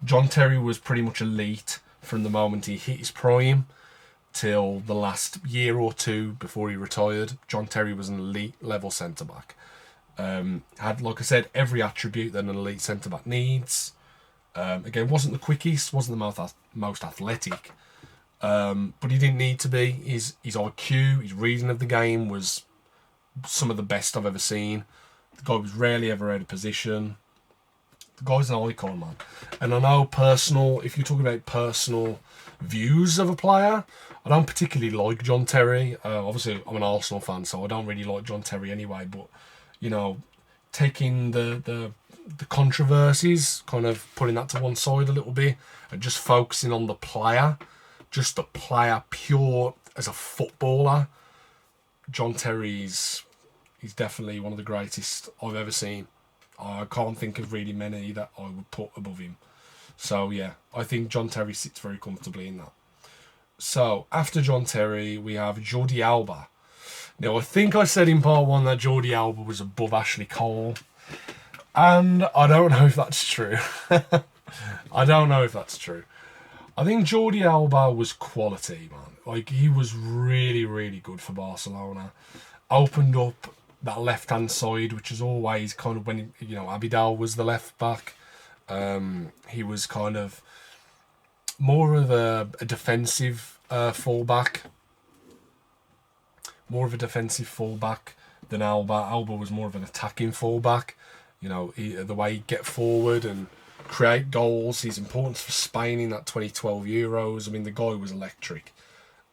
John Terry was pretty much elite from the moment he hit his prime till the last year or two before he retired. John Terry was an elite level centre back. Had, like I said, every attribute that an elite centre-back needs. Again, wasn't the quickest, wasn't the most athletic, but he didn't need to be. His IQ, his reading of the game was some of the best I've ever seen. The guy was rarely ever out of position. The guy's an icon, man. And I know if you're talking about personal views of a player, I don't particularly like John Terry. Obviously, I'm an Arsenal fan, so I don't really like John Terry anyway, but taking the controversies, kind of putting that to one side a little bit, and just focusing on the player, just the player pure as a footballer. John Terry's he's definitely one of the greatest I've ever seen. I can't think of really many that I would put above him. So yeah, I think John Terry sits very comfortably in that. So after John Terry, we have Jordi Alba. Now, I think I said in part one that Jordi Alba was above Ashley Cole. And I don't know if that's true. I don't know if that's true. I think Jordi Alba was quality, man. Like, he was really, really good for Barcelona. Opened up that left-hand side, which is always kind of when, Abidal was the left back. He was kind of more of a defensive fullback. More of a defensive fullback than Alba. Alba was more of an attacking fullback. The way he'd get forward and create goals, his importance for Spain in that 2012 Euros. I mean, the guy was electric.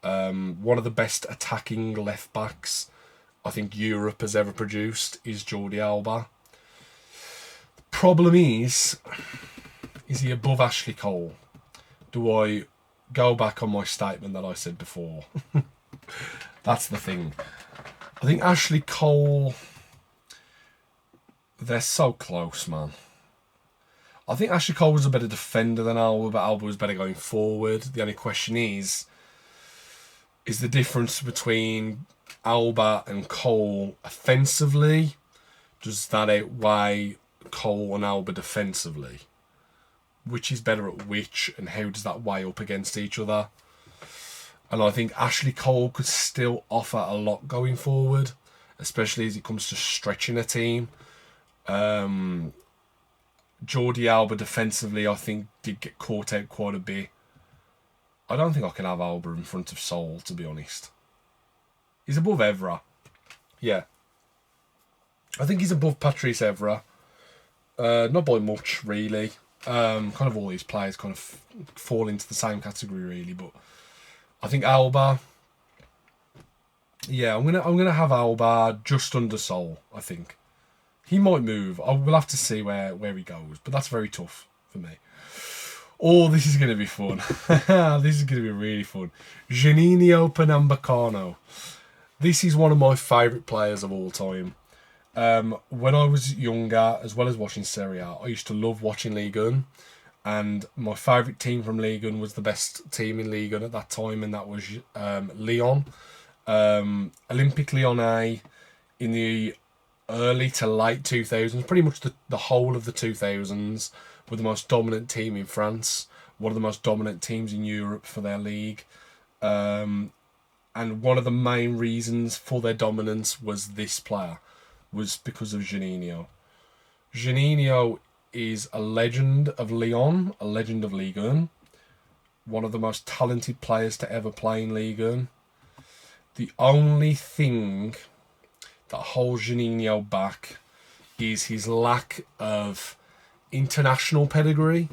One of the best attacking left backs I think Europe has ever produced is Jordi Alba. The problem is he above Ashley Cole? Do I go back on my statement that I said before? That's the thing. I think Ashley Cole, they're so close, man. I think Ashley Cole was a better defender than Alba, but Alba was better going forward. The only question is the difference between Alba and Cole offensively, does that outweigh Cole and Alba defensively? Which is better at which, and how does that weigh up against each other? And I think Ashley Cole could still offer a lot going forward, especially as it comes to stretching a team. Jordi Alba defensively, I think, did get caught out quite a bit. I don't think I can have Alba in front of Sol, to be honest. He's above Evra. Yeah. I think he's above Patrice Evra. Not by much, really. Kind of all these players kind of fall into the same category, really, but I think Alba. Yeah, I'm gonna have Alba just under Sol. I think he might move. We'll have to see where he goes, but that's very tough for me. Oh, this is gonna be fun. This is gonna be really fun. Juninho Pernambucano. This is one of my favourite players of all time. When I was younger, as well as watching Serie A, I used to love watching Ligue 1. And my favourite team from Ligue 1 was the best team in Ligue 1 at that time, and that was Lyon. Olympique Lyonnais in the early to late 2000s, pretty much the whole of the 2000s, were the most dominant team in France, one of the most dominant teams in Europe for their league. And one of the main reasons for their dominance was this player, was because of Juninho. Juninho is a legend of Lyon, a legend of Ligue 1, one of the most talented players to ever play in Ligue 1. The only thing that holds Juninho back is his lack of international pedigree.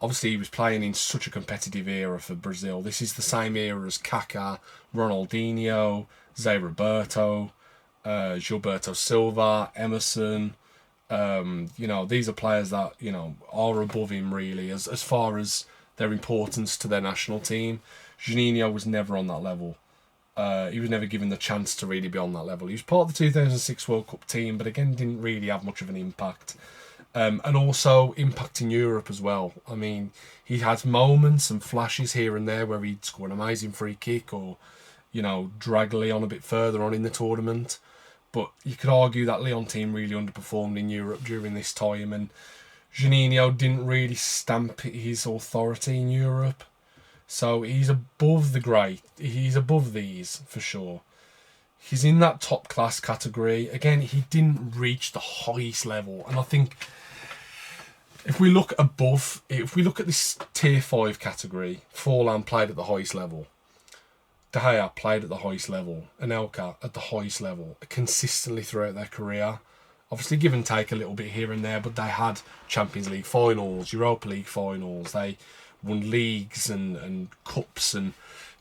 Obviously, he was playing in such a competitive era for Brazil. This is the same era as Kaká, Ronaldinho, Zé Roberto, Gilberto Silva, Emerson. These are players that, are above him, really, as far as their importance to their national team. Juninho was never on that level. He was never given the chance to really be on that level. He was part of the 2006 World Cup team, but again, didn't really have much of an impact. And also impacting Europe as well. I mean, he had moments and flashes here and there where he'd score an amazing free kick or, drag Lyon a bit further on in the tournament. But you could argue that Lyon team really underperformed in Europe during this time, and Juninho didn't really stamp his authority in Europe. So he's above the great. He's above these for sure. He's in that top class category. Again, he didn't reach the highest level, and I think if we look at this tier 5 category, Forlan played at the highest level. De Gea played at the highest level. Anelka at the highest level consistently throughout their career. Obviously give and take a little bit here and there, but they had Champions League finals, Europa League finals. They won leagues and cups, and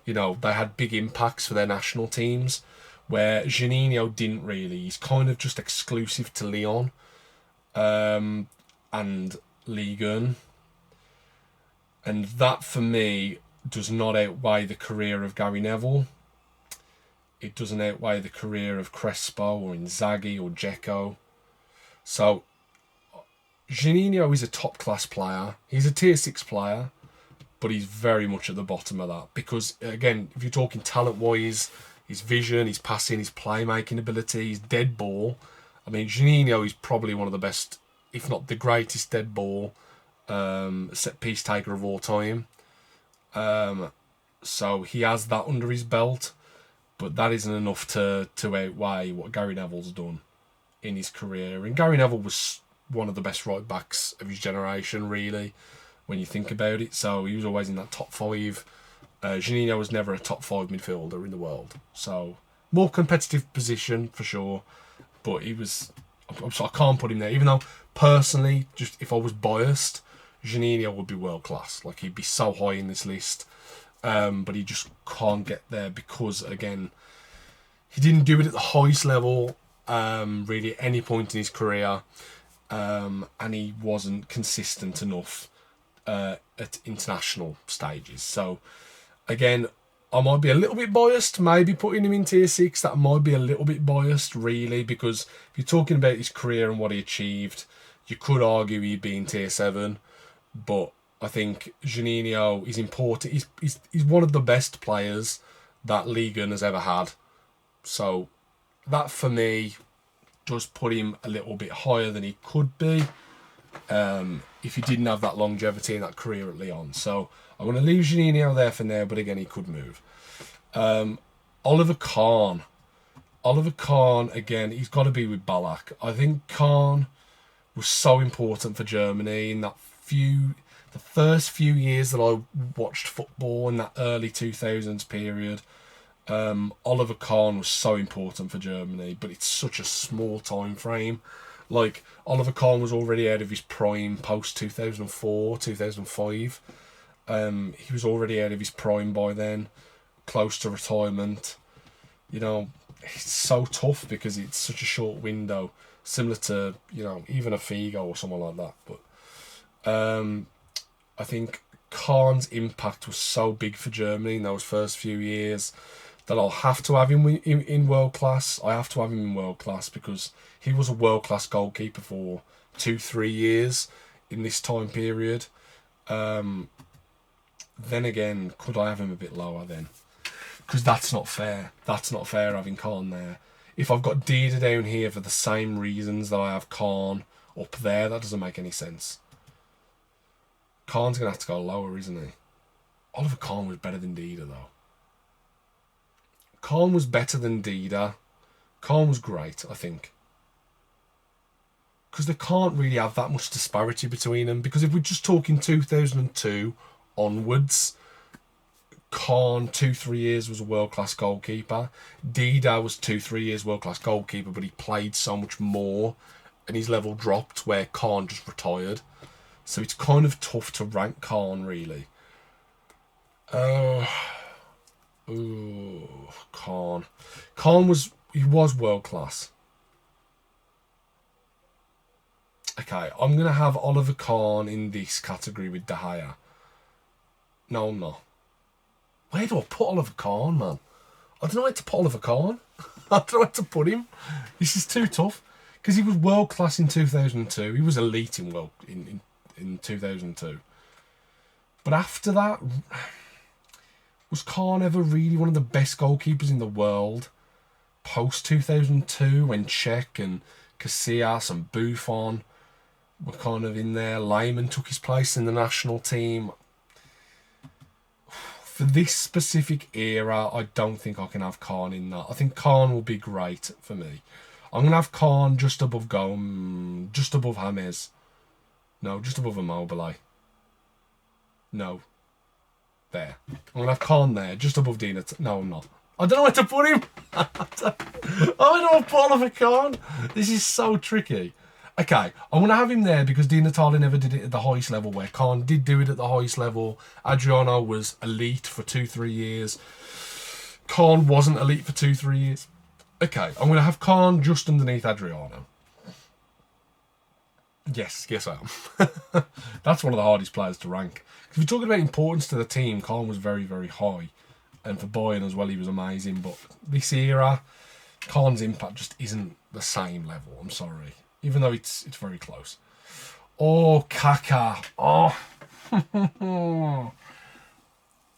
they had big impacts for their national teams, where Juninho didn't really. He's kind of just exclusive to Lyon and Ligue 1. And that, for me, does not outweigh the career of Gary Neville. It doesn't outweigh the career of Crespo or Inzaghi or Dzeko. So, Juninho is a top-class player. He's a tier 6 player, but he's very much at the bottom of that. Because, again, if you're talking talent-wise, his vision, his passing, his playmaking ability, his dead ball. I mean, Juninho is probably one of the best, if not the greatest dead ball set-piece taker of all time. So he has that under his belt, but that isn't enough to outweigh what Gary Neville's done in his career. And Gary Neville was one of the best right backs of his generation, really, when you think about it. So he was always in that top 5. Juninho was never a top 5 midfielder in the world. So more competitive position for sure, but I can't put him there. Even though personally, just if I was biased, Juninho would be world class. Like, he'd be so high in this list, but he just can't get there because, again, he didn't do it at the highest level really at any point in his career, and he wasn't consistent enough at international stages. So again, I might be a little bit biased, maybe putting him in tier 6. That might be a little bit biased, really, because if you're talking about his career and what he achieved, you could argue he'd be in tier 7. But I think Juninho is important. He's one of the best players that Ligue 1 has ever had. So that, for me, does put him a little bit higher than he could be if he didn't have that longevity in that career at Lyon. So I'm going to leave Juninho there for now, but again, he could move. Oliver Kahn. Oliver Kahn, again, he's got to be with Ballack. I think Kahn was so important for Germany in the first few years that I watched football in that early 2000s period. Oliver Kahn was so important for Germany, but it's such a small time frame. Like, Oliver Kahn was already out of his prime post 2004, 2005. He was already out of his prime by then, close to retirement. It's so tough because it's such a short window, similar to, even a Figo or someone like that. But I think Kahn's impact was so big for Germany in those first few years that I'll have to have him in world class. I have to have him in world class because he was a world class goalkeeper for 2-3 years in this time period. Then again, could I have him a bit lower then? Because that's not fair. That's not fair having Kahn there. If I've got Dida down here for the same reasons that I have Kahn up there, that doesn't make any sense. Kahn's going to have to go lower, isn't he? Oliver Kahn was better than Dida, though. Kahn was better than Dida. Kahn was great, I think. Because they can't really have that much disparity between them. Because if we're just talking 2002 onwards, Kahn, 2-3 years, was a world-class goalkeeper. Dida was 2-3 years world-class goalkeeper, but he played so much more, and his level dropped where Kahn just retired. So it's kind of tough to rank Kahn, really. Kahn. Kahn was world-class. Okay, I'm going to have Oliver Kahn in this category with De Gea. No, I'm not. Where do I put Oliver Kahn, man? I don't know where to put Oliver Kahn. I don't know where to put him. This is too tough. Because he was world class in 2002. He was elite in 2002. But after that, was Kahn ever really one of the best goalkeepers in the world? Post 2002, when Cech and Casillas and Buffon were kind of in there. Lehmann took his place in the national team. For this specific era, I don't think I can have Kahn in that. I think Kahn will be great for me. I'm going to have Kahn just above just above James. No, just above Immobile. No. There. I'm going to have Kahn there, just above Dina. No, I'm not. I don't know where to put him. I don't want to put Oliver Kahn. This is so tricky. Okay, I'm going to have him there because Di Natale never did it at the highest level, where Kahn did do it at the highest level. Adriano was elite for 2-3 years. Kahn wasn't elite for 2-3 years. Okay, I'm going to have Kahn just underneath Adriano. Yes, I am. That's one of the hardest players to rank. If you're talking about importance to the team, Kahn was very, very high. And for Bayern as well, he was amazing. But this era, Kahn's impact just isn't the same level. I'm sorry. Even though it's very close. Oh, Kaká. Oh.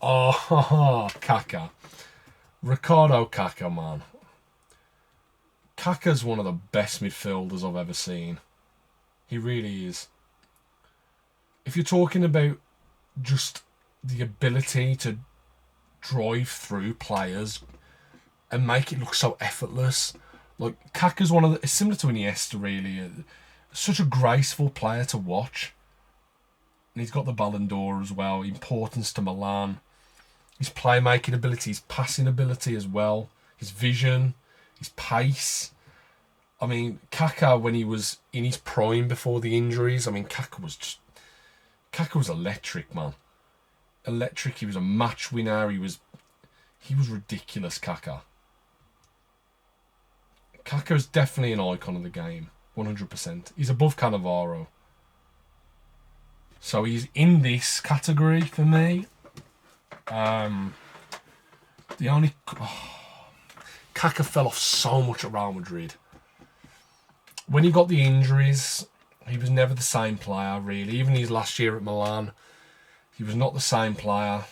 Oh, Kaká. Ricardo Kaká, man. Kaká's one of the best midfielders I've ever seen. He really is. If you're talking about just the ability to drive through players and make it look so effortless, like Kaká's one of the, it's similar to Iniesta really. Such a graceful player to watch. And he's got the Ballon d'Or as well. Importance to Milan. His playmaking ability, his passing ability as well. His vision, his pace. I mean, Kaká, when he was in his prime before the injuries, I mean, Kaká was electric, man. Electric. He was a match winner. He was ridiculous, Kaká. Kaká is definitely an icon of the game, 100%. He's above Cannavaro. So he's in this category for me. The only... Kaká fell off so much at Real Madrid. When he got the injuries, he was never the same player, really. Even his last year at Milan, he was not the same player.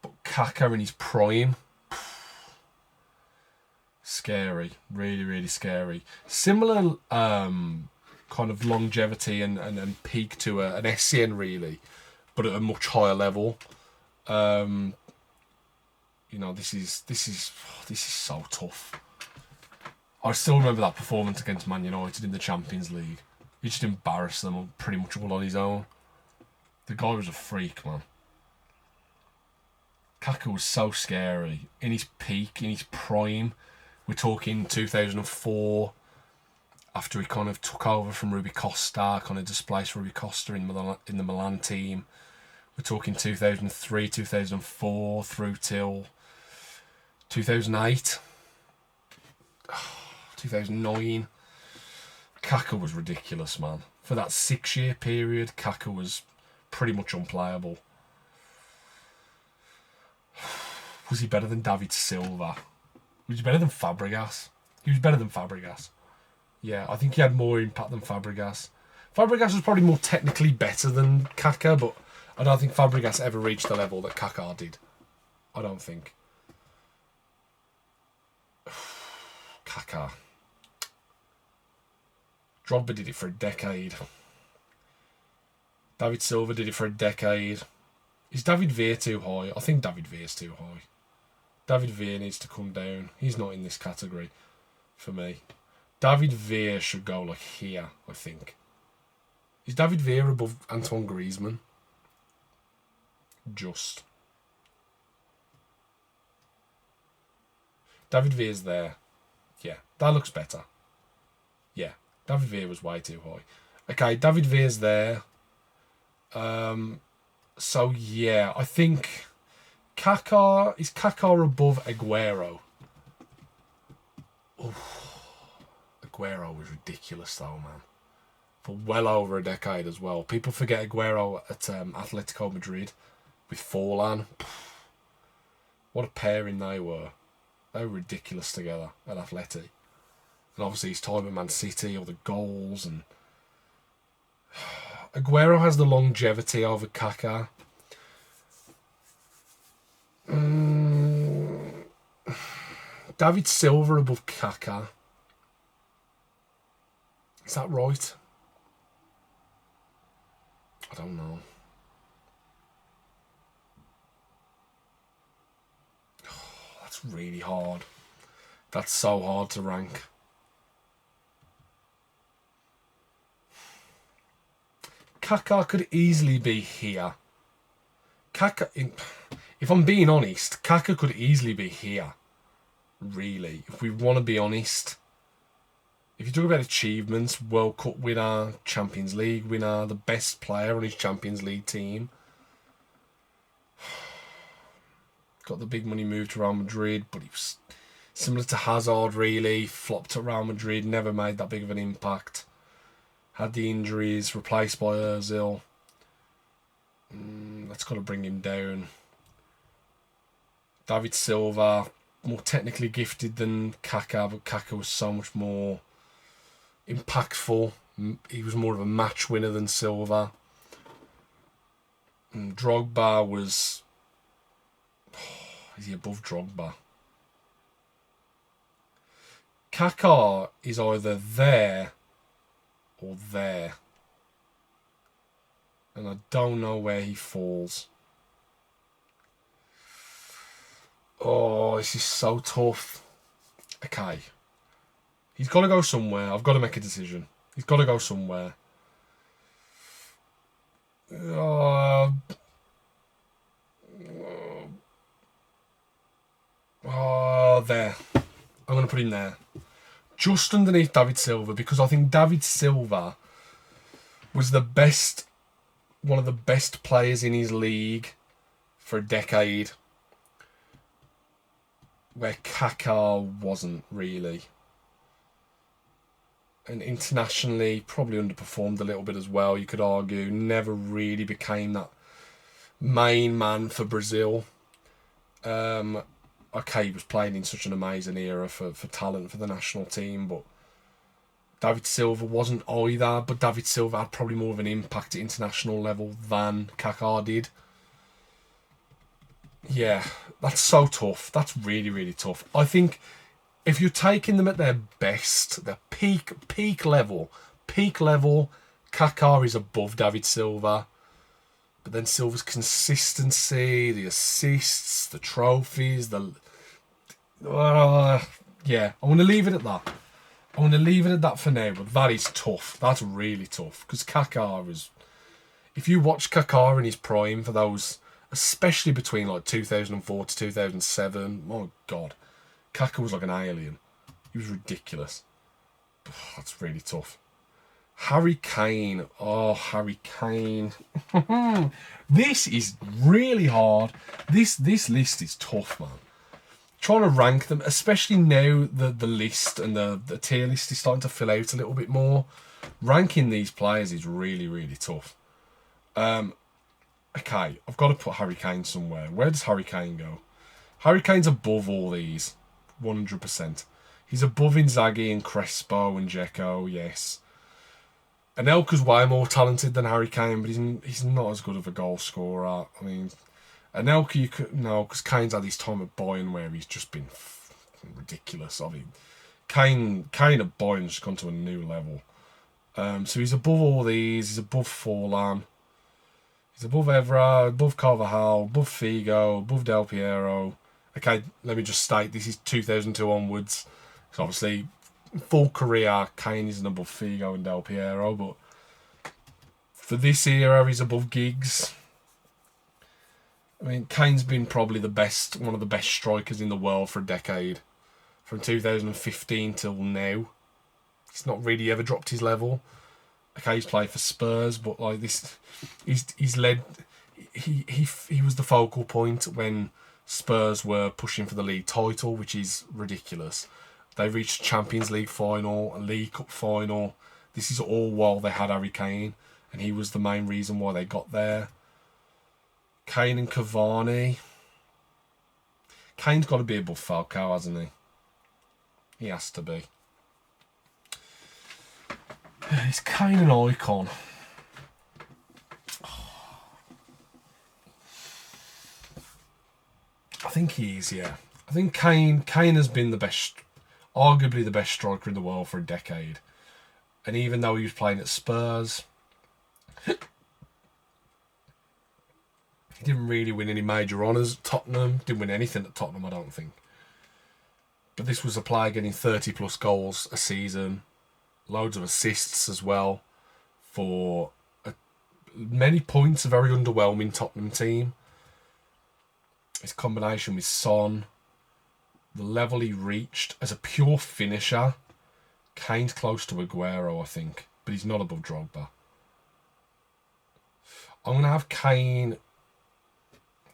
But Kaká in his prime... Scary. Really, really scary. Similar kind of longevity and peak to an SCN, really. But at a much higher level. You know, this is so tough. I still remember that performance against Man United in the Champions League. He just embarrassed them pretty much all on his own. The guy was a freak, man. Kaká was so scary. In his peak, in his prime. We're talking 2004, after he kind of took over from Rui Costa, kind of displaced Rui Costa in the Milan team. We're talking 2003, 2004, through till 2008, 2009. Kaká was ridiculous, man. For that 6-year period, Kaká was pretty much unplayable. Was he better than David Silva? Was he better than Fabregas? He was better than Fabregas. Yeah, I think he had more impact than Fabregas. Fabregas was probably more technically better than Kaká, but I don't think Fabregas ever reached the level that Kaká did. I don't think. Kaká. Drogba did it for a decade. David Silva did it for a decade. Is David Villa too high? I think David Villa's too high. David Villa needs to come down. He's not in this category for me. David Villa should go like here, I think. Is David Villa above Antoine Griezmann? Just. David Villa's there. Yeah, that looks better. Yeah, David Villa was way too high. Okay, David Villa's there. So yeah, I think... Is Kaká above Aguero? Oof. Aguero was ridiculous though, man. For well over a decade as well. People forget Aguero at Atletico Madrid with Forlan. What a pairing they were. They were ridiculous together at Atleti. And obviously his time at Man City, all the goals, and Aguero has the longevity over Kaká. David Silva above Kaká. Is that right? I don't know. That's really hard. That's so hard to rank. Kaká could easily be here. If I'm being honest, Kaká could easily be here. Really, if we want to be honest. If you talk about achievements, World Cup winner, Champions League winner, the best player on his Champions League team. Got the big money move to Real Madrid, but he was similar to Hazard, really. Flopped at Real Madrid, never made that big of an impact. Had the injuries, replaced by Ozil. That's got to bring him down. David Silva, more technically gifted than Kaká, but Kaká was so much more impactful. He was more of a match winner than Silva. And Drogba was... is he above Drogba? Kaká is either there or there. And I don't know where he falls. Oh, this is so tough. Okay. He's got to go somewhere. I've got to make a decision. He's got to go somewhere. There. I'm going to put him there. Just underneath David Silva, because I think David Silva was the best, one of the best players in his league for a decade, where Kaká wasn't really. And internationally, probably underperformed a little bit as well, you could argue. Never really became that main man for Brazil. Okay, he was playing in such an amazing era for talent for the national team, but David Silva wasn't either. But David Silva had probably more of an impact at international level than Kaká did. Yeah, that's so tough. That's really, really tough. I think if you're taking them at their best, their peak level, Kaká is above David Silva. But then Silva's consistency, the assists, the trophies, yeah, I want to leave it at that. I want to leave it at that for now, but that is tough. That's really tough. Because Kaká was... If you watch Kaká in his prime for those... Especially between like 2004 to 2007. Oh, God. Kaká was like an alien. He was ridiculous. That's really tough. Harry Kane. Oh, Harry Kane. This is really hard. This list is tough, man. Trying to rank them, especially now the list and the tier list is starting to fill out a little bit more. Ranking these players is really, really tough. Okay, I've got to put Harry Kane somewhere. Where does Harry Kane go? Harry Kane's above all these, 100%. He's above Inzaghi and Crespo and Dzeko, yes. Anelka's way more talented than Harry Kane, but he's not as good of a goal scorer. I mean, Anelka, you could no, because Kane's had his time at Bayern where he's just been ridiculous. I mean, Kane at Bayern's just gone to a new level. So he's above all these. He's above Forlan. He's above Evra, above Carvajal, above Figo, above Del Piero. Okay, let me just state this is 2002 onwards. So obviously, full career, Kane isn't above Figo and Del Piero, but for this era, he's above Giggs. I mean, Kane's been probably one of the best strikers in the world for a decade. From 2015 till now. He's not really ever dropped his level. Okay, he's played for Spurs, but like this, he's led. He was the focal point when Spurs were pushing for the league title, which is ridiculous. They reached Champions League final, a League Cup final. This is all while they had Harry Kane, and he was the main reason why they got there. Kane and Cavani. Kane's got to be above Falcao, hasn't he? He has to be. He's Kane an icon. I think he is, yeah. I think Kane has been arguably the best striker in the world for a decade. And even though he was playing at Spurs, he didn't really win any major honours at Tottenham. Didn't win anything at Tottenham, I don't think. But this was a player getting 30 plus goals a season. Loads of assists as well. For many points, a very underwhelming Tottenham team. His combination with Son, the level he reached as a pure finisher. Kane's close to Aguero, I think, but he's not above Drogba. I'm going to have Kane.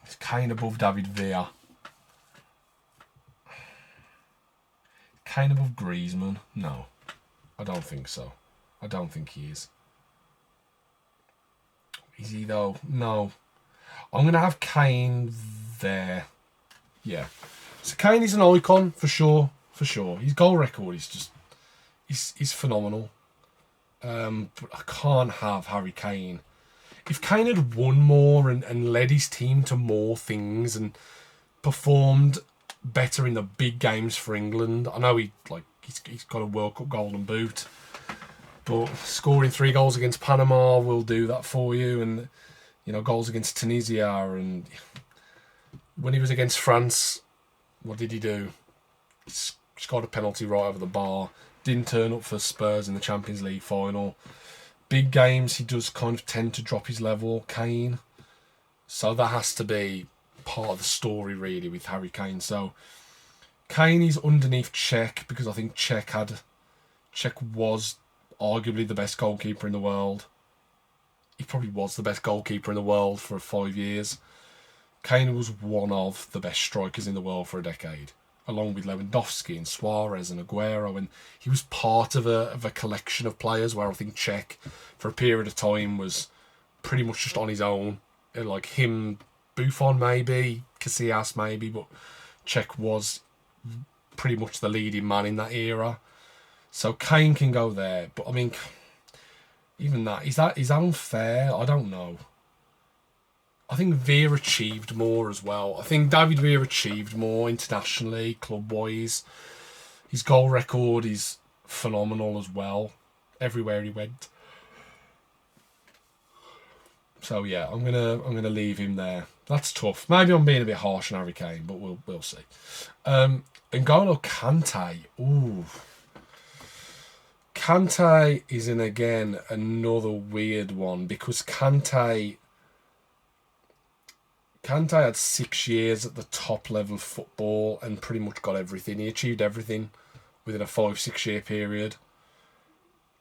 Is Kane above David Villa? Kane above Griezmann? No, I don't think so. I don't think he is. Is he though? No. I'm going to have Kane there. Yeah. So Kane is an icon for sure. For sure. His goal record is just... He's phenomenal. But I can't have Harry Kane. If Kane had won more and led his team to more things and performed better in the big games for England, I know he's got a World Cup Golden Boot, but scoring 3 goals against Panama will do that for you, and goals against Tunisia, and when he was against France, what did he do? He scored a penalty right over the bar. Didn't turn up for Spurs in the Champions League final. Big games, he does kind of tend to drop his level, Kane. So that has to be part of the story, really, with Harry Kane. So Kane is underneath Cech because I think Cech was arguably the best goalkeeper in the world. He probably was the best goalkeeper in the world for 5 years. Kane was one of the best strikers in the world for a decade, along with Lewandowski and Suarez and Aguero, and he was part of a collection of players where I think Cech, for a period of time, was pretty much just on his own. Like him, Buffon maybe, Casillas maybe, but Cech was pretty much the leading man in that era. So Kane can go there, but I mean, even that is that unfair? I don't know. I think Villa achieved more as well. I think David Villa achieved more internationally, club-wise. His goal record is phenomenal as well, everywhere he went. So yeah, I'm gonna leave him there. That's tough. Maybe I'm being a bit harsh on Harry Kane, but we'll see. N'Golo Kante. Ooh. Kante is again another weird one because Kante had 6 years at the top level of football and pretty much got everything. He achieved everything within a 5-6 year period.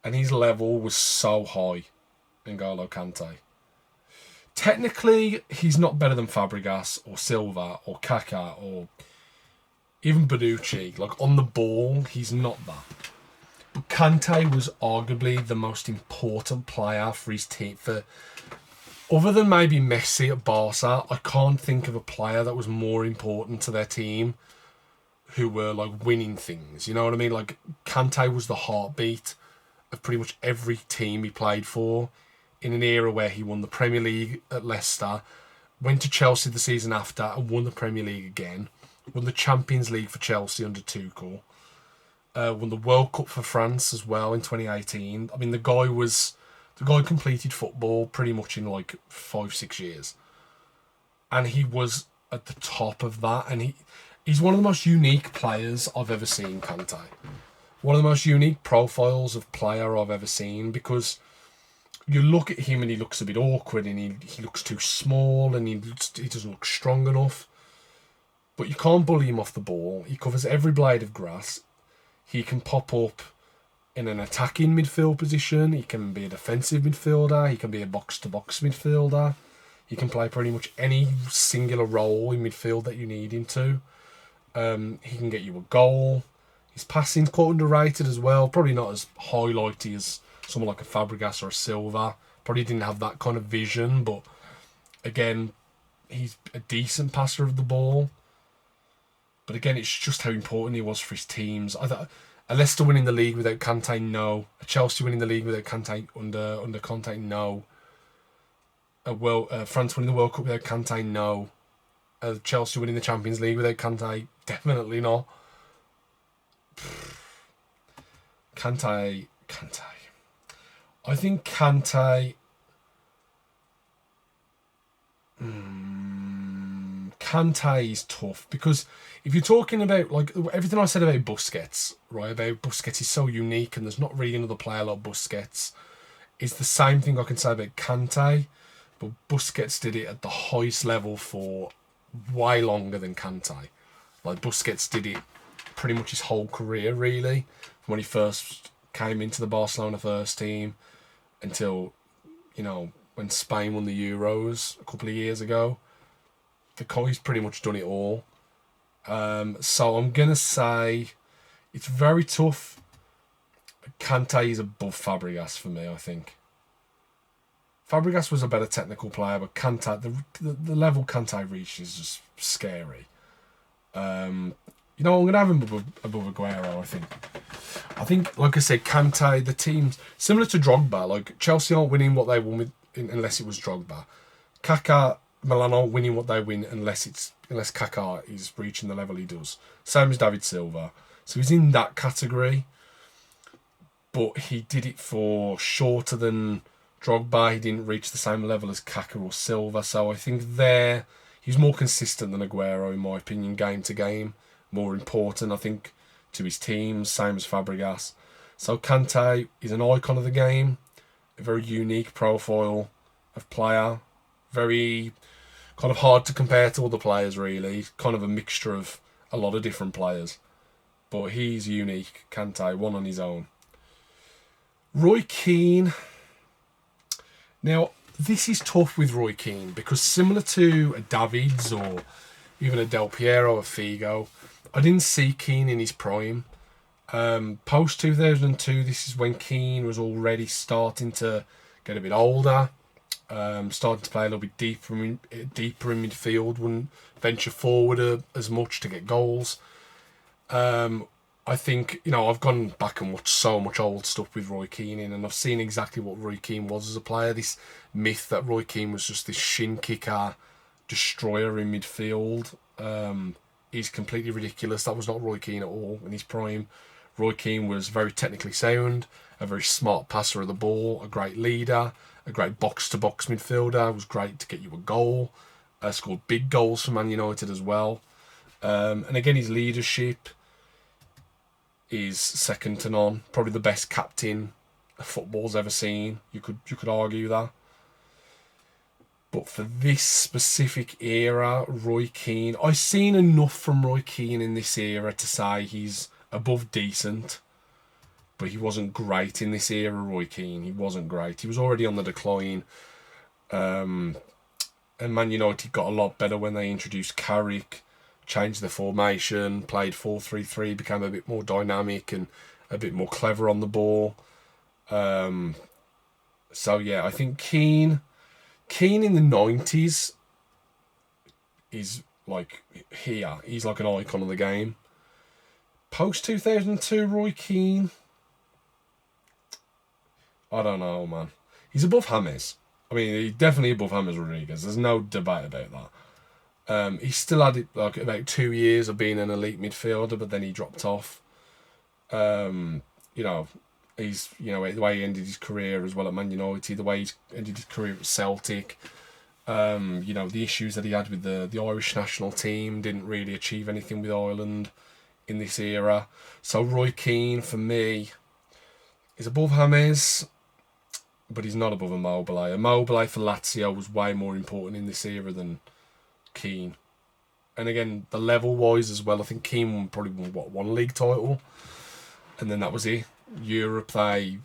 And his level was so high, N'Golo Kante. Technically, he's not better than Fabregas or Silva or Kaká or even Bonucci. Like, on the ball, he's not that. But Kante was arguably the most important player for his team. Other than maybe Messi at Barca, I can't think of a player that was more important to their team who were like winning things. You know what I mean? Like Kante was the heartbeat of pretty much every team he played for in an era where he won the Premier League at Leicester, went to Chelsea the season after and won the Premier League again, won the Champions League for Chelsea under Tuchel, won the World Cup for France as well in 2018. I mean, the guy completed football pretty much in like 5-6 years. And he was at the top of that. And he's one of the most unique players I've ever seen, Kante. One of the most unique profiles of player I've ever seen, because you look at him and he looks a bit awkward and he looks too small and he doesn't look strong enough. But you can't bully him off the ball. He covers every blade of grass. He can pop up in an attacking midfield position. He can be a defensive midfielder. He can be a box-to-box midfielder. He can play pretty much any singular role in midfield that you need him to. He can get you a goal. His passing's quite underrated as well. Probably not as highlighty as someone like a Fabregas or a Silva. Probably didn't have that kind of vision, but again, he's a decent passer of the ball. But again, it's just how important he was for his teams. A Leicester winning the league without Kante, no. A Chelsea winning the league without Kante under Conte, no. France winning the World Cup without Kante, no. Chelsea winning the Champions League without Kante, definitely not. Kante. I think Kante. Kante is tough because if you're talking about like everything I said about Busquets, right? About Busquets is so unique and there's not really another player like Busquets. It's the same thing I can say about Kante, but Busquets did it at the highest level for way longer than Kante. Like Busquets did it pretty much his whole career, really, from when he first came into the Barcelona first team until, when Spain won the Euros a couple of years ago. He's pretty much done it all. So I'm going to say it's very tough. Kante is above Fabregas for me, I think. Fabregas was a better technical player, but Kante, the level Kante reached is just scary. I'm going to have him above Aguero, I think, like I said, Kante, the teams, similar to Drogba, like Chelsea aren't winning what they won unless it was Drogba. Kaká, Milan aren't winning what they win unless Kaká is reaching the level he does. Same as David Silva. So he's in that category, but he did it for shorter than Drogba. He didn't reach the same level as Kaká or Silva. So I think he's more consistent than Aguero, in my opinion, game to game. More important, I think, to his teams, same as Fabregas. So Kante is an icon of the game, a very unique profile of player, very kind of hard to compare to other players, really. Kind of a mixture of a lot of different players. But he's unique, Kante, one on his own. Roy Keane. Now, this is tough with Roy Keane because similar to a Davids or even a Del Piero or Figo, I didn't see Keane in his prime. Post 2002, this is when Keane was already starting to get a bit older. Starting to play a little bit deeper in midfield, wouldn't venture forward as much to get goals. I think, I've gone back and watched so much old stuff with Roy Keane in, and I've seen exactly what Roy Keane was as a player. This myth that Roy Keane was just this shin kicker, destroyer in midfield is completely ridiculous. That was not Roy Keane at all in his prime. Roy Keane was very technically sound, a very smart passer of the ball, a great leader, a great box-to-box midfielder, was great to get you a goal, scored big goals for Man United as well. And again, his leadership is second to none. Probably the best captain football's ever seen. You could argue that. But for this specific era, Roy Keane, I've seen enough from Roy Keane in this era to say he's above decent. But he wasn't great in this era, Roy Keane. He wasn't great. He was already on the decline. And Man United got a lot better when they introduced Carrick, changed the formation, played 4-3-3, became a bit more dynamic and a bit more clever on the ball. So yeah, I think Keane in the 90s is like here. He's like an icon of the game. Post 2002, Roy Keane, I don't know, man. He's above James. I mean, he's definitely above James Rodriguez. There's no debate about that. He still had it like about 2 years of being an elite midfielder, but then he dropped off. He's the way he ended his career as well at Man United, the way he ended his career at Celtic. The issues that he had with the Irish national team, didn't really achieve anything with Ireland in this era. So Roy Keane for me is above James, but he's not above Immobile. Immobile for Lazio was way more important in this era than Keane. And again, the level-wise as well, I think Keane probably won one league title, and then that was it. Europe, they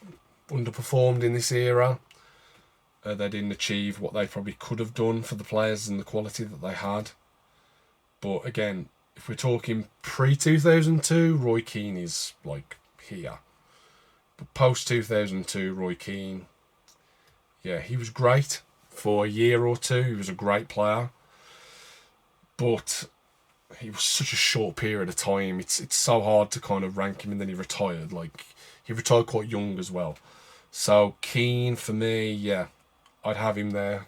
underperformed in this era. They didn't achieve what they probably could have done for the players and the quality that they had. But again, if we're talking pre-2002, Roy Keane is like here. But post-2002, Roy Keane, yeah, he was great for a year or two. He was a great player. But he was such a short period of time. It's so hard to kind of rank him, and then he retired. Like, he retired quite young as well. So Keane for me, yeah, I'd have him there.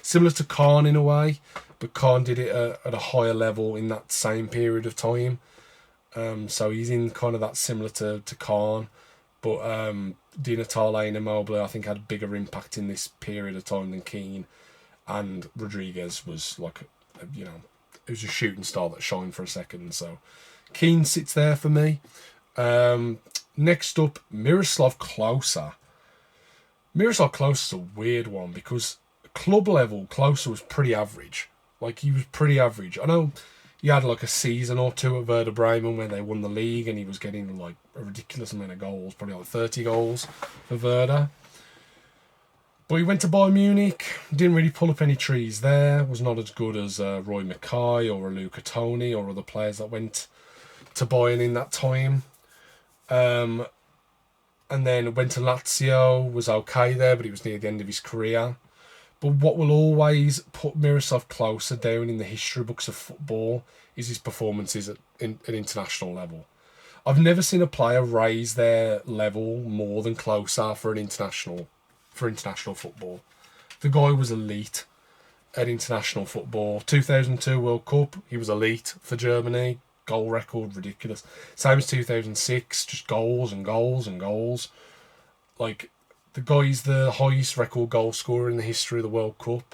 Similar to Khan in a way, but Khan did it at a higher level in that same period of time. So he's in kind of that similar to Khan. But Di Natale and Immobile, I think, had a bigger impact in this period of time than Keane. And Rodriguez was like, it was a shooting star that shined for a second. So Keane sits there for me. Next up, Miroslav Klose. Miroslav Klose is a weird one because club level, Klose was pretty average. Like, he was pretty average. I know he had like a season or two at Werder Bremen when they won the league, and he was getting like a ridiculous amount of goals, probably like 30 goals for Werder. But he went to Bayern Munich, didn't really pull up any trees there, was not as good as Roy Mackay or Luca Toni or other players that went to Bayern in that time. And then went to Lazio, was okay there, but it was near the end of his career. But what will always put Miroslav Klose down in the history books of football is his performances at international level. I've never seen a player raise their level more than Klose for international football. The guy was elite at international football. 2002 World Cup, he was elite for Germany. Goal record, ridiculous. Same as 2006, just goals and goals and goals. Like, the guy's the highest record goal scorer in the history of the World Cup,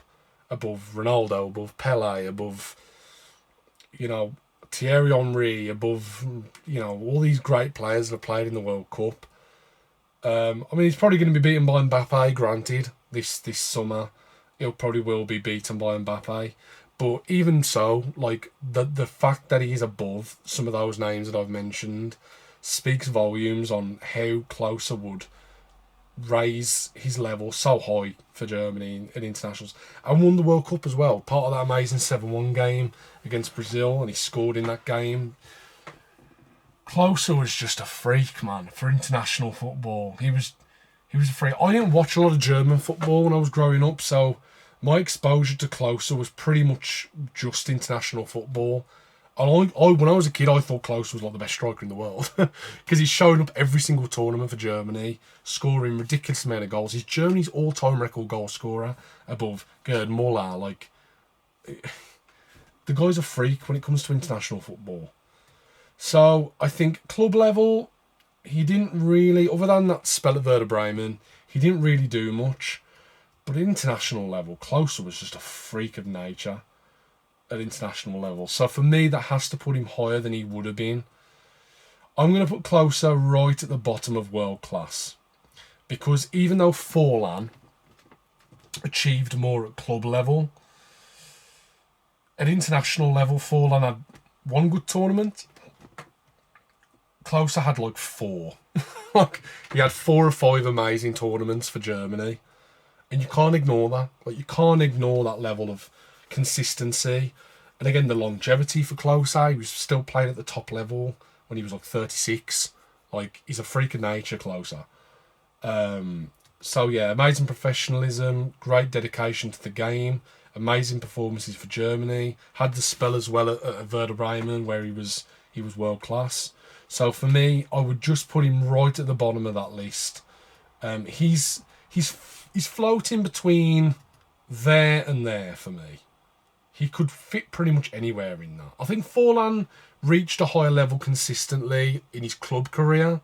above Ronaldo, above Pele, above, Thierry Henry, above, all these great players that have played in the World Cup. He's probably going to be beaten by Mbappe, granted, this summer. He'll probably will be beaten by Mbappe. But even so, like, the fact that he's above some of those names that I've mentioned speaks volumes on how Klose would raise his level so high for Germany in internationals. And won the World Cup as well. Part of that amazing 7-1 game against Brazil, and he scored in that game. Klose was just a freak, man, for international football. He was a freak. I didn't watch a lot of German football when I was growing up, so my exposure to Klose was pretty much just international football. And when I was a kid, I thought Klose was like the best striker in the world because he's showing up every single tournament for Germany, scoring ridiculous amount of goals. He's Germany's all-time record goal scorer, above Gerd Muller. Like, the guy's a freak when it comes to international football. So I think club level, he didn't really, other than that spell at Werder Bremen, he didn't really do much. But at international level, Klose was just a freak of nature at international level. So for me, that has to put him higher than he would have been. I'm going to put Klose right at the bottom of world class. Because even though Forlan achieved more at club level, at international level, Forlan had one good tournament. Klose had like 4. Like, he had 4 or 5 amazing tournaments for Germany. And you can't ignore that. Like, you can't ignore that level of consistency. And again, the longevity for Klose. He was still playing at the top level when he was like 36. Like, he's a freak of nature, Klose. So yeah, amazing professionalism, great dedication to the game, amazing performances for Germany. Had the spell as well at Werder Bremen where he was world class. So for me, I would just put him right at the bottom of that list. He's floating between there and there for me. He could fit pretty much anywhere in that. I think Forlan reached a higher level consistently in his club career.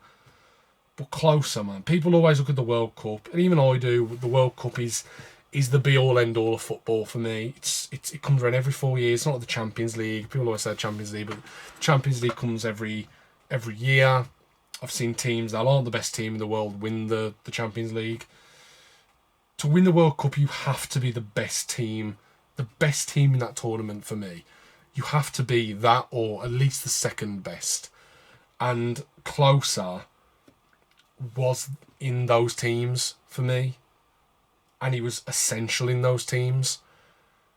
But Klose, man. People always look at the World Cup, and even I do. The World Cup is the be-all, end-all of football for me. It comes around every 4 years. It's not like the Champions League. People always say Champions League, but the Champions League comes every year. I've seen teams that aren't the best team in the world win the Champions League. To win the World Cup, you have to be the best team in that tournament for me. You have to be that or at least the second best. And Klose was in those teams for me. And he was essential in those teams.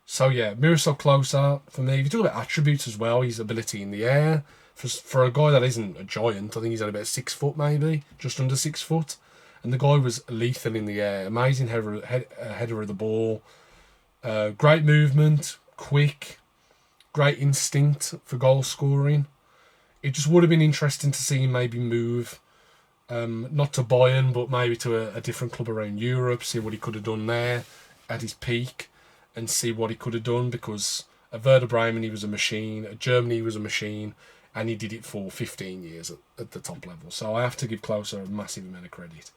So yeah, Miroslav Klose, for me, if you talk about attributes as well, his ability in the air. For a guy that isn't a giant, I think he's at about 6 foot maybe, just under 6 foot. And the guy was lethal in the air. Amazing header of the ball. Great movement, quick, great instinct for goal scoring. It just would have been interesting to see him maybe move, not to Bayern, but maybe to a different club around Europe, see what he could have done there at his peak, and see what he could have done, because at Werder Bremen he was a machine, at Germany he was a machine, and he did it for 15 years at the top level. So I have to give Klose a massive amount of credit.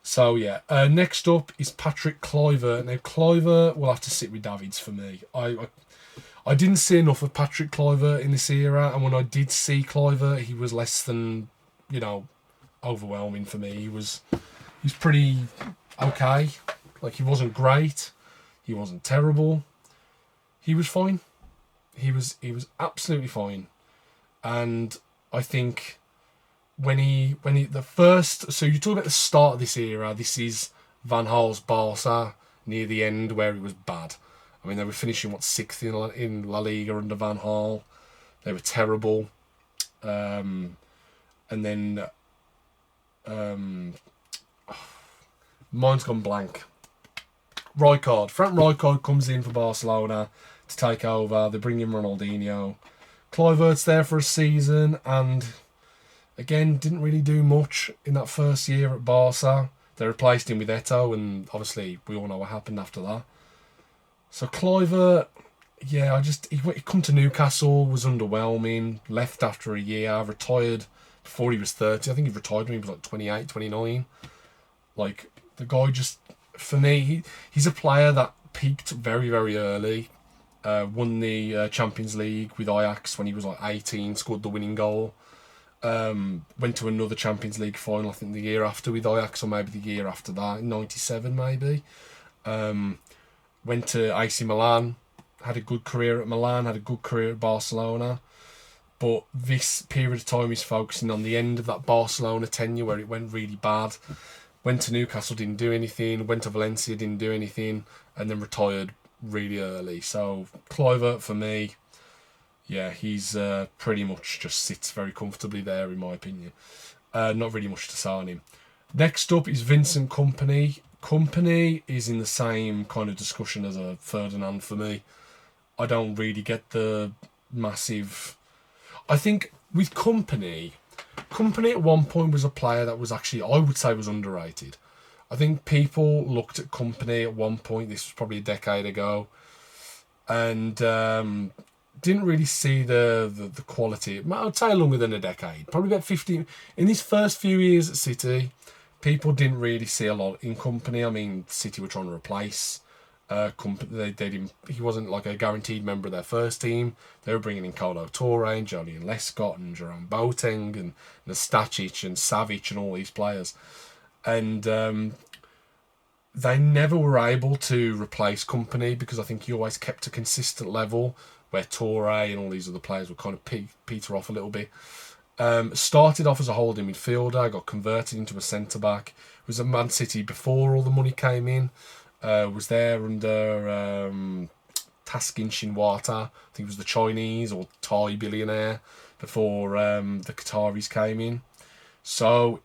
So yeah, next up is Patrick Kluivert. Now Kluivert will have to sit with Davids for me. I didn't see enough of Patrick Kluivert in this era, and when I did see Kluivert, he was less than, overwhelming for me. He's pretty okay. Like, he wasn't great, he wasn't terrible. He was fine. He was absolutely fine. And I think when he the first, so you talk about the start of this era, this is Van Gaal's Barca near the end where it was bad. I mean, they were finishing, sixth in La Liga under Van Gaal. They were terrible. And then, mine's gone blank. Frank Rijkaard comes in for Barcelona to take over. They bring in Ronaldinho. Kluivert's there for a season, and again, didn't really do much in that first year at Barca. They replaced him with Eto'o, and obviously we all know what happened after that. So Kluivert, yeah, he come to Newcastle, was underwhelming, left after a year, retired before he was 30. I think he retired when he was like 28, 29. Like, the guy just, for me, he's a player that peaked very, very early. Won the Champions League with Ajax when he was like 18, scored the winning goal. Went to another Champions League final, I think the year after with Ajax, or maybe the year after that, in 97 maybe. Went to AC Milan, had a good career at Milan, had a good career at Barcelona. But this period of time he's focusing on the end of that Barcelona tenure where it went really bad. Went to Newcastle, didn't do anything. Went to Valencia, didn't do anything. And then retired really early. So Kluivert, for me, yeah, he's pretty much just sits very comfortably there, in my opinion. Not really much to say on him. Next up is Vincent Kompany. Kompany is in the same kind of discussion as a Ferdinand for me. I don't really get the massive... I think with Kompany at one point was a player that was actually, I would say, was underrated. I think people looked at Kompany at one point, this was probably a decade ago, and didn't really see the quality. I'd say longer than a decade, probably about 15. In his first few years at City, people didn't really see a lot in Kompany. I mean, City were trying to replace Kompany. They didn't. He wasn't like a guaranteed member of their first team. They were bringing in Kolo Touré and Julian Lescott and Jerome Boateng and Nastacic and Savic and all these players. And they never were able to replace Kompany because I think he always kept a consistent level where Touré and all these other players would kind of peter off a little bit. Started off as a holding midfielder, got converted into a centre-back. Was at Man City before all the money came in. Was there under Taskin Shinwata. I think it was the Chinese or Thai billionaire before the Qataris came in. So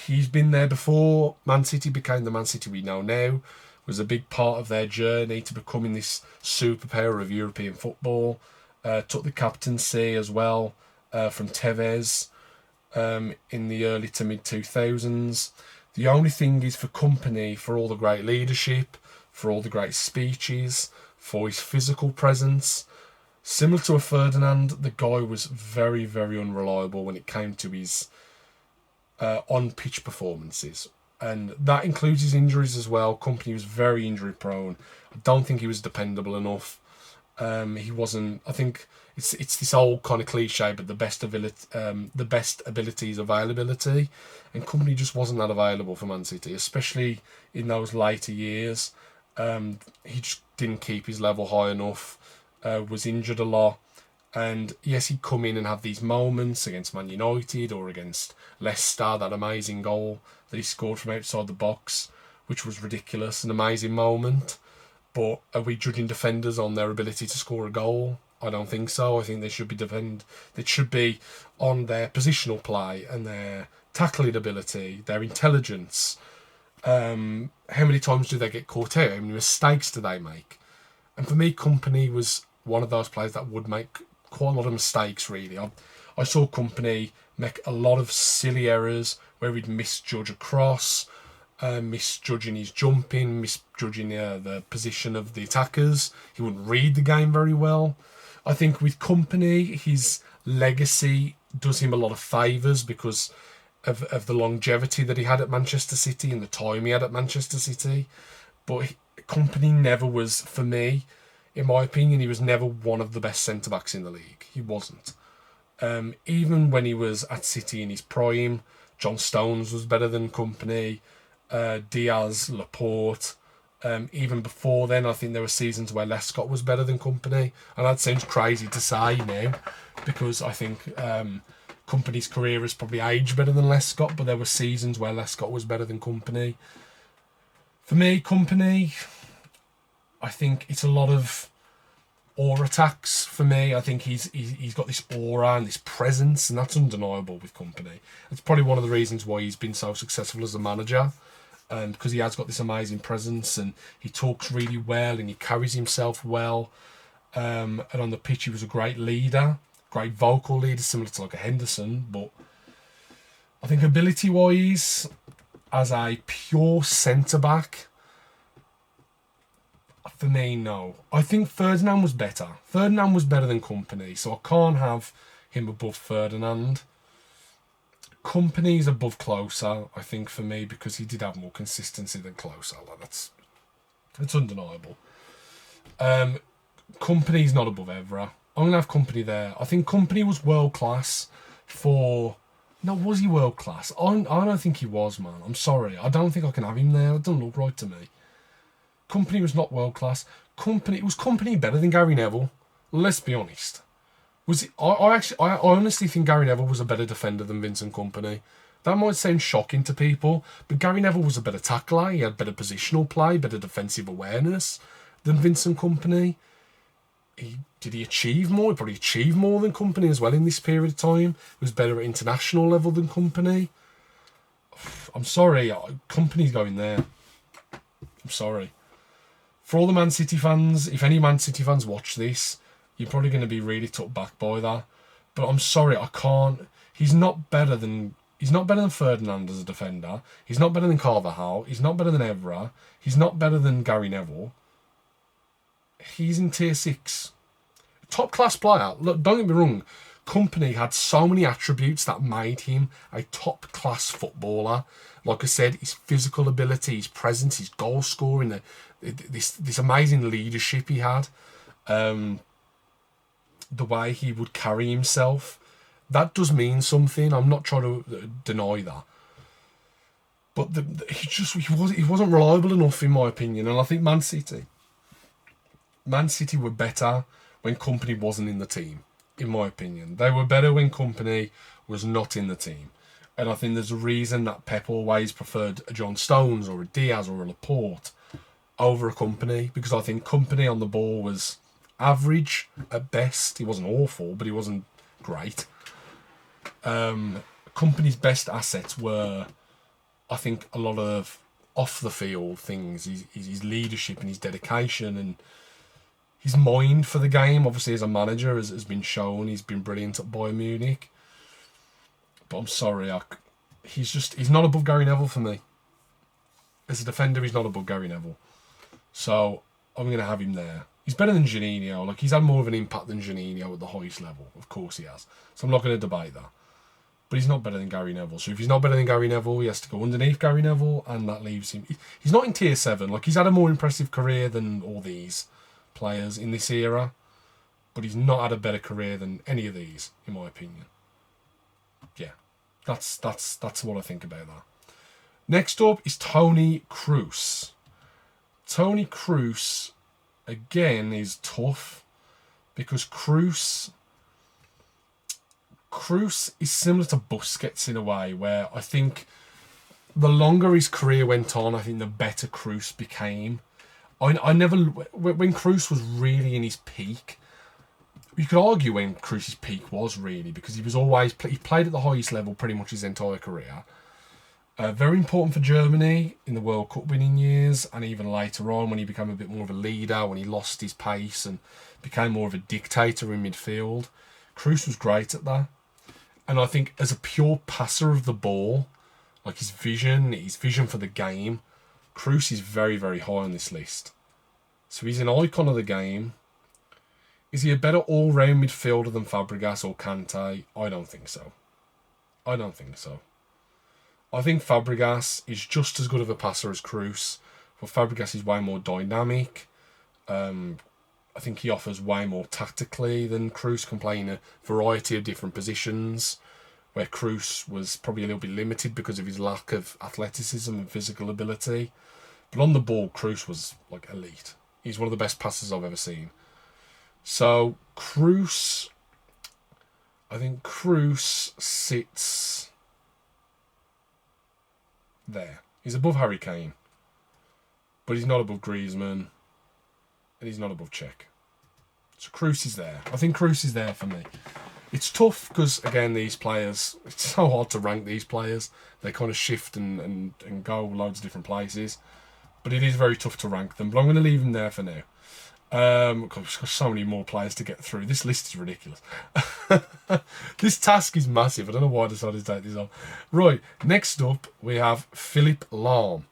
he's been there before Man City became the Man City we know now. Was a big part of their journey to becoming this superpower of European football. Took the captaincy as well from Tevez in the early to mid 2000s. The only thing is for Kompany, for all the great leadership, for all the great speeches, for his physical presence, similar to a Ferdinand, the guy was very, very unreliable when it came to his on-pitch performances. And that includes his injuries as well. Kompany was very injury prone. I don't think he was dependable enough. He wasn't. I think it's this old kind of cliche, but the best ability is availability, and Kompany just wasn't that available for Man City, especially in those later years. He just didn't keep his level high enough. Was injured a lot, and yes, he'd come in and have these moments against Man United or against Leicester, that amazing goal that he scored from outside the box, which was ridiculous, an amazing moment. But are we judging defenders on their ability to score a goal? I don't think so. I think they should be They should be on their positional play and their tackling ability, their intelligence. How many times do they get caught out? How many mistakes do they make? And for me, Kompany was one of those players that would make quite a lot of mistakes, really. I saw Kompany make a lot of silly errors where he'd misjudge a cross, misjudging his jumping, misjudging the position of the attackers. He wouldn't read the game very well. I think with Kompany, his legacy does him a lot of favours because of the longevity that he had at Manchester City and the time he had at Manchester City. But Kompany never was, for me, in my opinion, he was never one of the best centre-backs in the league. He wasn't. Even when he was at City in his prime, John Stones was better than Kompany, Diaz, Laporte. Even before then, I think there were seasons where Lescott was better than Kompany. And that sounds crazy to say now, because I think Kompany's career has probably aged better than Lescott, but there were seasons where Lescott was better than Kompany. For me, Kompany, I think it's a lot of aura attacks for me. I think he's got this aura and this presence, and that's undeniable with Kompany. It's probably one of the reasons why he's been so successful as a manager, because he has got this amazing presence and he talks really well and he carries himself well. And on the pitch, he was a great leader, great vocal leader, similar to like a Henderson. But I think ability-wise, as a pure centre-back, for me, no. I think Ferdinand was better. Ferdinand was better than Kompany, so I can't have him above Ferdinand. Kompany's above Klose, I think, for me, because he did have more consistency than Klose. Like, that's undeniable. Kompany's not above Evra. I'm going to have Kompany there. I think Kompany was world-class for... No, was he world-class? I don't think he was, man. I'm sorry. I don't think I can have him there. It doesn't look right to me. Kompany was not world-class. Was Kompany better than Gary Neville? Let's be honest. Was it? I honestly think Gary Neville was a better defender than Vincent Kompany. That might sound shocking to people, but Gary Neville was a better tackler. He had better positional play, better defensive awareness than Vincent Kompany. Did he achieve more? He probably achieved more than Kompany as well in this period of time. He was better at international level than Kompany. I'm sorry, Kompany's going there. I'm sorry. For all the Man City fans, if any Man City fans watch this, you're probably going to be really took back by that. But I'm sorry, I can't. He's not better than Ferdinand as a defender. He's not better than Carvajal. He's not better than Evra. He's not better than Gary Neville. He's in tier 6. Top class player. Look, don't get me wrong. Kompany had so many attributes that made him a top class footballer. Like I said, his physical ability, his presence, his goal scoring, this amazing leadership he had, the way he would carry himself, that does mean something. I'm not trying to deny that, but he wasn't reliable enough in my opinion. And I think Man City were better when Kompany wasn't in the team. In my opinion, they were better when Kompany was not in the team. And I think there's a reason that Pep always preferred a John Stones or a Diaz or a Laporte over a Kompany, because I think Kompany on the ball was average at best. He wasn't awful, but he wasn't great. Kompany's best assets were, I think, a lot of off the field things. His leadership and his dedication and his mind for the game. Obviously, as a manager, has been shown. He's been brilliant at Bayern Munich. But I'm sorry, he's not above Gary Neville for me. As a defender, he's not above Gary Neville. So I'm going to have him there. He's better than Juninho. Like, he's had more of an impact than Juninho at the highest level. Of course he has. So I'm not going to debate that. But he's not better than Gary Neville. So if he's not better than Gary Neville, he has to go underneath Gary Neville, and that leaves him... He's not in tier 7. Like, he's had a more impressive career than all these players in this era. But he's not had a better career than any of these, in my opinion. Yeah, that's what I think about that. Next up is Toni Kroos. Toni Kroos, again, is tough because Kroos is similar to Busquets in a way, where I think the longer his career went on, I think the better Kroos became. When Kroos was really in his peak, you could argue when Kroos' peak was really, because he played at the highest level pretty much his entire career. Very important for Germany in the World Cup winning years, and even later on when he became a bit more of a leader, when he lost his pace and became more of a dictator in midfield. Kroos was great at that. And I think as a pure passer of the ball, like his vision for the game, Kroos is very, very high on this list. So he's an icon of the game. Is he a better all-round midfielder than Fabregas or Kante? I don't think so. I think Fabregas is just as good of a passer as Kroos, but Fabregas is way more dynamic. I think he offers way more tactically than Kroos can play in a variety of different positions, where Kroos was probably a little bit limited because of his lack of athleticism and physical ability. But on the ball, Kroos was like elite. He's one of the best passers I've ever seen. So Kroos, I think Kroos sits there. He's above Harry Kane, but he's not above Griezmann, and he's not above Cech. So Kroos is there. I think Kroos is there for me. It's tough because, again, these players, it's so hard to rank these players. They kind of shift and go loads of different places. But it is very tough to rank them. But I'm going to leave them there for now. Because we've got so many more players to get through. This list is ridiculous. This task is massive. I don't know why I decided to take this on. Right, next up we have Philipp Lahm.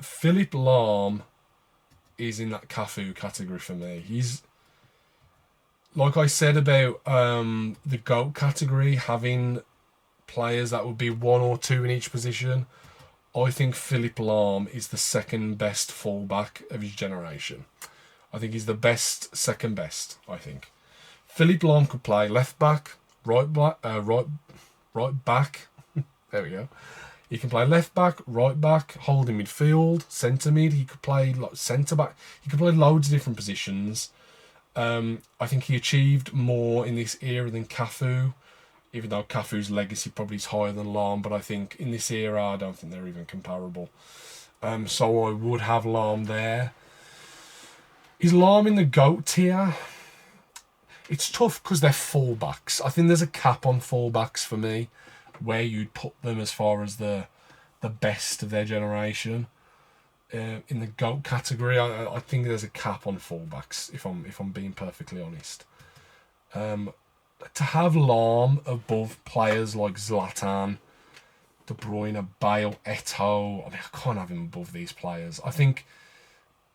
Philipp Lahm is in that Cafu category for me. He's, like I said about the GOAT category, having players that would be one or two in each position. I think Philipp Lahm is the second best fullback of his generation. I think he's the best, second best, I think. Philipp Lahm could play left back, right back. There we go. He can play left back, right back, holding midfield, centre mid. He could play like centre back. He could play loads of different positions. I think he achieved more in this era than Cafu, even though Cafu's legacy probably is higher than Lahm. But I think in this era, I don't think they're even comparable. So I would have Lahm there. Is Lahm in the GOAT tier? It's tough because they're fullbacks. I think there's a cap on fullbacks for me, where you'd put them as far as the best of their generation. In the GOAT category, I think there's a cap on fullbacks, if I'm being perfectly honest. To have Lahm above players like Zlatan, De Bruyne, Bale, Eto'o, I mean, I can't have him above these players. I think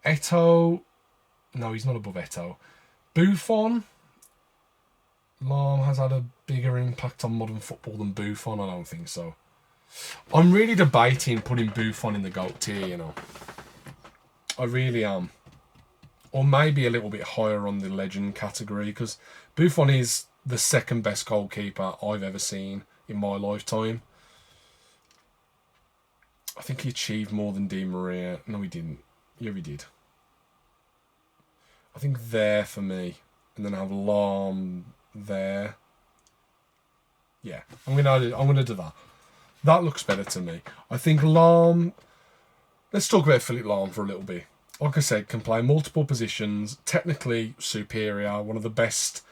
Eto'o, no, he's not above Eto'o. Buffon, Lahm has had a bigger impact on modern football than Buffon. I don't think so. I'm really debating putting Buffon in the GOAT tier, you know. I really am. Or maybe a little bit higher on the legend category, because Buffon is the second best goalkeeper I've ever seen in my lifetime. I think he achieved more than Di Maria. No, he didn't. Yeah, he did. I think there for me. And then I have Lahm there. Yeah, I'm gonna do that. That looks better to me. I think Lahm. Let's talk about Philipp Lahm for a little bit. Like I said, can play multiple positions. Technically superior. One of the best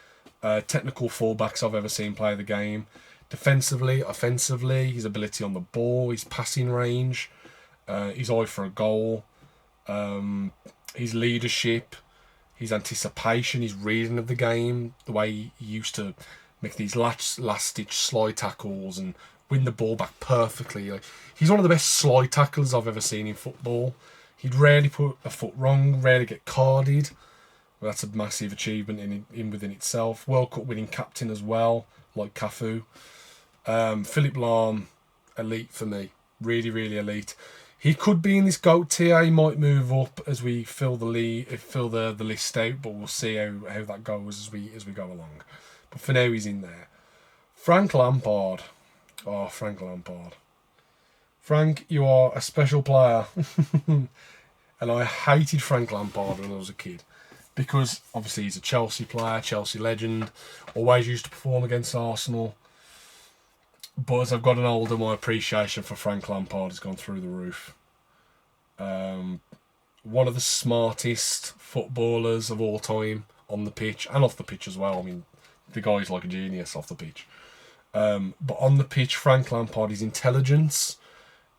technical fullbacks I've ever seen play the game. Defensively, offensively, his ability on the ball, his passing range, his eye for a goal, his leadership, his anticipation, his reading of the game, the way he used to make these last-ditch slide tackles and win the ball back perfectly. Like, he's one of the best slide tacklers I've ever seen in football. He'd rarely put a foot wrong, rarely get carded. Well, that's a massive achievement in within itself. World Cup winning captain as well, like Cafu. Philipp Lahm, elite for me. Really, really elite. He could be in this GOAT tier. He might move up as we fill the list out, but we'll see how that goes as we go along. But for now, he's in there. Frank Lampard. Oh, Frank Lampard. Frank, you are a special player. And I hated Frank Lampard when I was a kid. Because, obviously, he's a Chelsea player, Chelsea legend. Always used to perform against Arsenal. But as I've gotten older, my appreciation for Frank Lampard has gone through the roof. One of the smartest footballers of all time on the pitch and off the pitch as well. I mean, the guy's like a genius off the pitch. But on the pitch, Frank Lampard, his intelligence,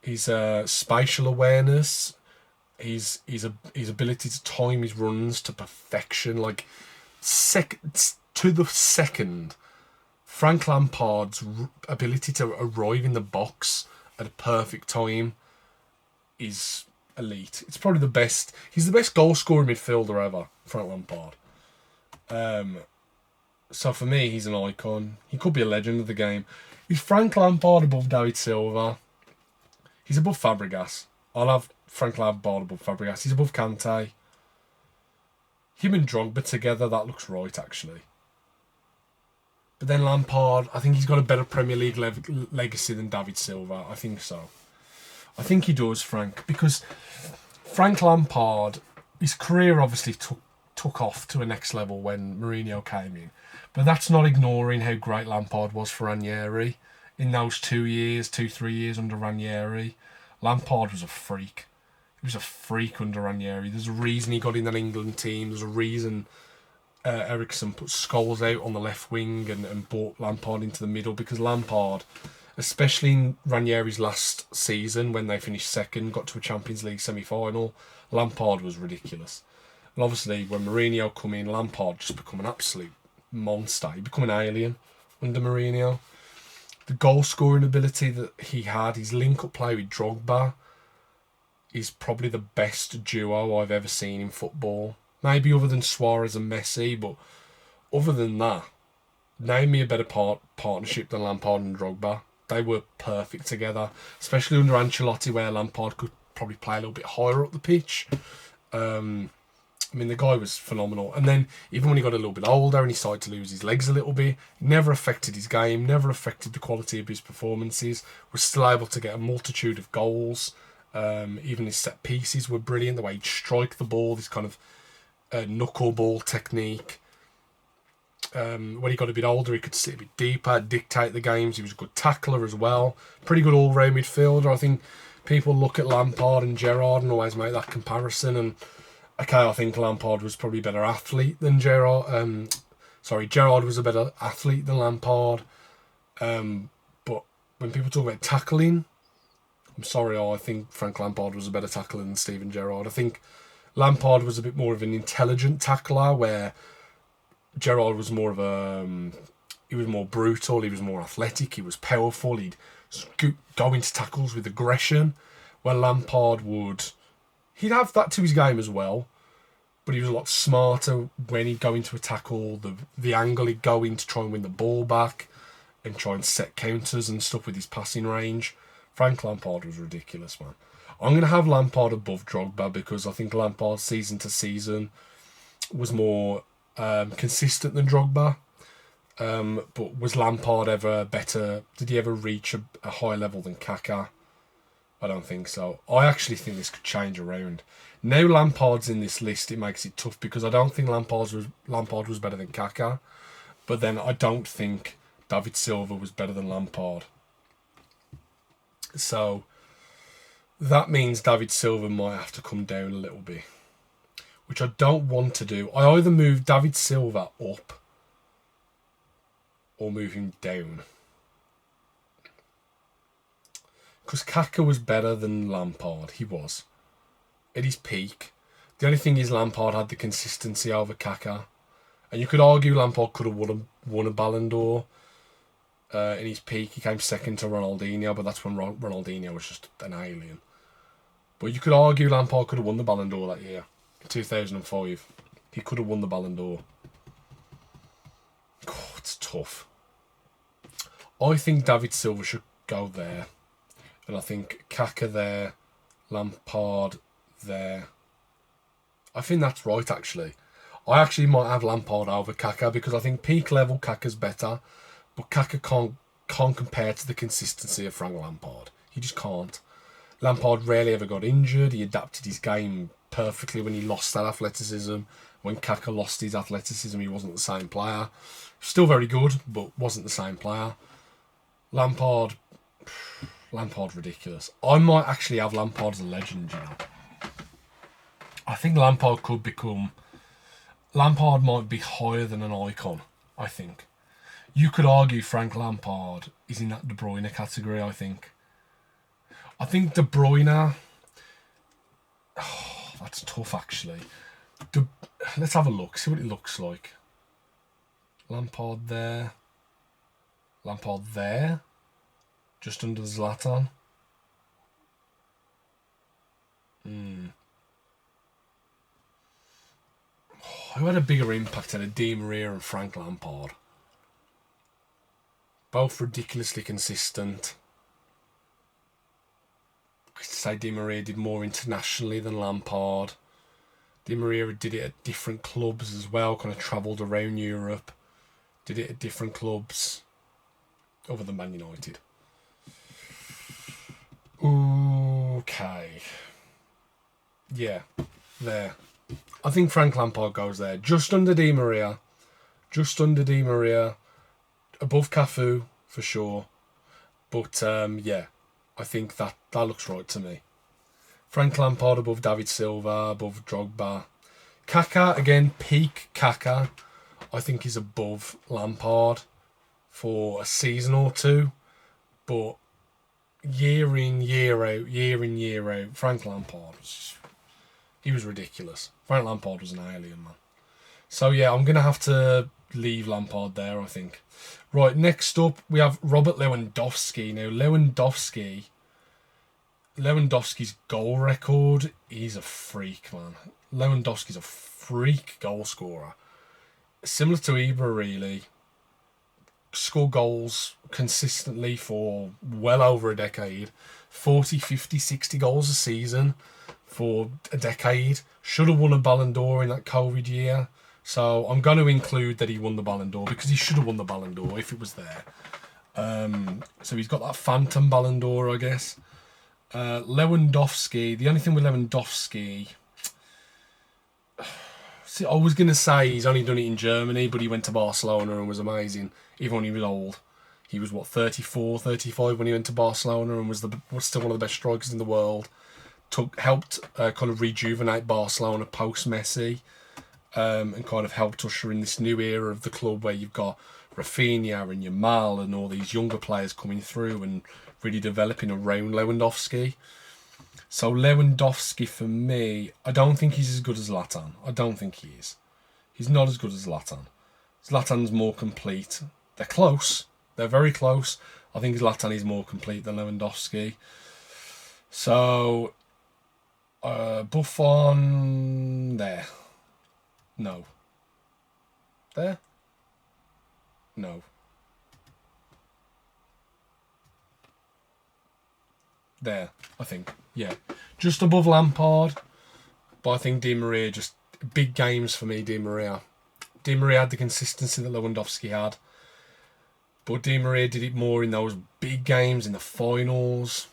His spatial awareness, his ability to time his runs to perfection, like to the second. Frank Lampard's ability to arrive in the box at a perfect time is elite. It's probably the best. He's the best goal scorer midfielder ever, Frank Lampard. So for me, he's an icon. He could be a legend of the game. Is Frank Lampard above David Silva? He's above Fabregas. I'll have Frank Lampard above Fabregas. He's above Kante. Him and Drogba together, that looks right, actually. But then Lampard, I think he's got a better Premier League legacy than David Silva. I think so. I think he does, Frank, because Frank Lampard, his career obviously took off to a next level when Mourinho came in. But that's not ignoring how great Lampard was for Ranieri in those 3 years under Ranieri. Lampard was a freak. He was a freak under Ranieri. There's a reason he got in that England team. There's a reason Eriksson put Scholes out on the left wing and brought Lampard into the middle, because Lampard, especially in Ranieri's last season when they finished second, got to a Champions League semi-final, Lampard was ridiculous. And obviously when Mourinho come in, Lampard just become an absolute monster. He become an alien under Mourinho. The goal scoring ability that he had, his link-up play with Drogba, is probably the best duo I've ever seen in football. Maybe other than Suarez and Messi, but other than that, name me a better partnership than Lampard and Drogba. They were perfect together, especially under Ancelotti, where Lampard could probably play a little bit higher up the pitch. I mean, the guy was phenomenal. And then, even when he got a little bit older and he started to lose his legs a little bit, never affected his game, never affected the quality of his performances, was still able to get a multitude of goals. Even his set pieces were brilliant, the way he'd strike the ball, this kind of knuckleball technique. When he got a bit older, he could sit a bit deeper, dictate the games. He was a good tackler as well. Pretty good all-round midfielder. I think people look at Lampard and Gerrard and always make that comparison. And okay, I think Lampard was probably a better athlete than Gerrard. Gerrard was a better athlete than Lampard. But when people talk about tackling, I'm sorry, I think Frank Lampard was a better tackler than Steven Gerrard. I think Lampard was a bit more of an intelligent tackler, where Gerrard was more of he was more brutal, he was more athletic, he was powerful, he'd go into tackles with aggression, where Lampard he'd have that to his game as well, but he was a lot smarter when he'd go into a tackle, the angle he'd go in to try and win the ball back and try and set counters and stuff with his passing range. Frank Lampard was ridiculous, man. I'm going to have Lampard above Drogba because I think Lampard season to season was more consistent than Drogba. But was Lampard ever better? Did he ever reach a higher level than Kaká? I don't think so. I actually think this could change around. Now Lampard's in this list, it makes it tough because I don't think Lampard was better than Kaká. But then I don't think David Silva was better than Lampard. So that means David Silva might have to come down a little bit, which I don't want to do. I either move David Silva up or move him down. Because Kaká was better than Lampard. He was. At his peak. The only thing is Lampard had the consistency over Kaká. And you could argue Lampard could have won a Ballon d'Or. In his peak, he came second to Ronaldinho, but that's when Ronaldinho was just an alien. But you could argue Lampard could have won the Ballon d'Or that year, 2005. He could have won the Ballon d'Or. Oh, it's tough. I think David Silva should go there. And I think Kaká there, Lampard there. I think that's right, actually. I actually might have Lampard over Kaká because I think peak level Kaka's better. But Kaká can't compare to the consistency of Frank Lampard. He just can't. Lampard rarely ever got injured. He adapted his game perfectly when he lost that athleticism. When Kaká lost his athleticism, he wasn't the same player. Still very good, but wasn't the same player. Lampard, ridiculous. I might actually have Lampard as a legend, you know. I think Lampard might be higher than an icon, I think. You could argue Frank Lampard is in that De Bruyne category, I think. I think De Bruyne. Oh, that's tough, actually. Let's have a look. See what it looks like. Lampard there. Lampard there. Just under Zlatan. Who had a bigger impact than Di Maria and Frank Lampard? Both ridiculously consistent. I could say Di Maria did more internationally than Lampard. Di Maria did it at different clubs as well, kind of travelled around Europe. Did it at different clubs, other than Man United. Okay. Yeah, there. I think Frank Lampard goes there. Just under Di Maria. Just under Di Maria. Above Cafu, for sure. But, yeah, I think that looks right to me. Frank Lampard above David Silva, above Drogba. Kaká, again, peak Kaká, I think is above Lampard for a season or two. But year in, year out, Frank Lampard he was ridiculous. Frank Lampard was an alien, man. So, yeah, I'm going to have to leave Lampard there, I think. Right, next up, we have Robert Lewandowski. Now, Lewandowski's goal record, he's a freak, man. Lewandowski's a freak goal scorer. Similar to Ibra, really. Score goals consistently for well over a decade. 40, 50, 60 goals a season for a decade. Should have won a Ballon d'Or in that COVID year. So I'm going to include that he won the Ballon d'Or because he should have won the Ballon d'Or if it was there. So he's got that phantom Ballon d'Or, I guess. Lewandowski, the only thing with Lewandowski... See, I was going to say he's only done it in Germany, but he went to Barcelona and was amazing, even when he was old. He was, 34, 35 when he went to Barcelona and was still one of the best strikers in the world. Helped kind of rejuvenate Barcelona post-Messi and kind of helped usher in this new era of the club where you've got Rafinha and Yamal and all these younger players coming through and really developing around Lewandowski. So Lewandowski, for me, I don't think he's as good as Zlatan. I don't think he is. He's not as good as Zlatan. Zlatan's more complete. They're close. They're very close. I think Zlatan is more complete than Lewandowski. So, Buffon, there. No. There? No. There, I think. Yeah. Just above Lampard. But I think Di Maria, just big games for me, Di Maria. Di Maria had the consistency that Lewandowski had. But Di Maria did it more in those big games, in the finals.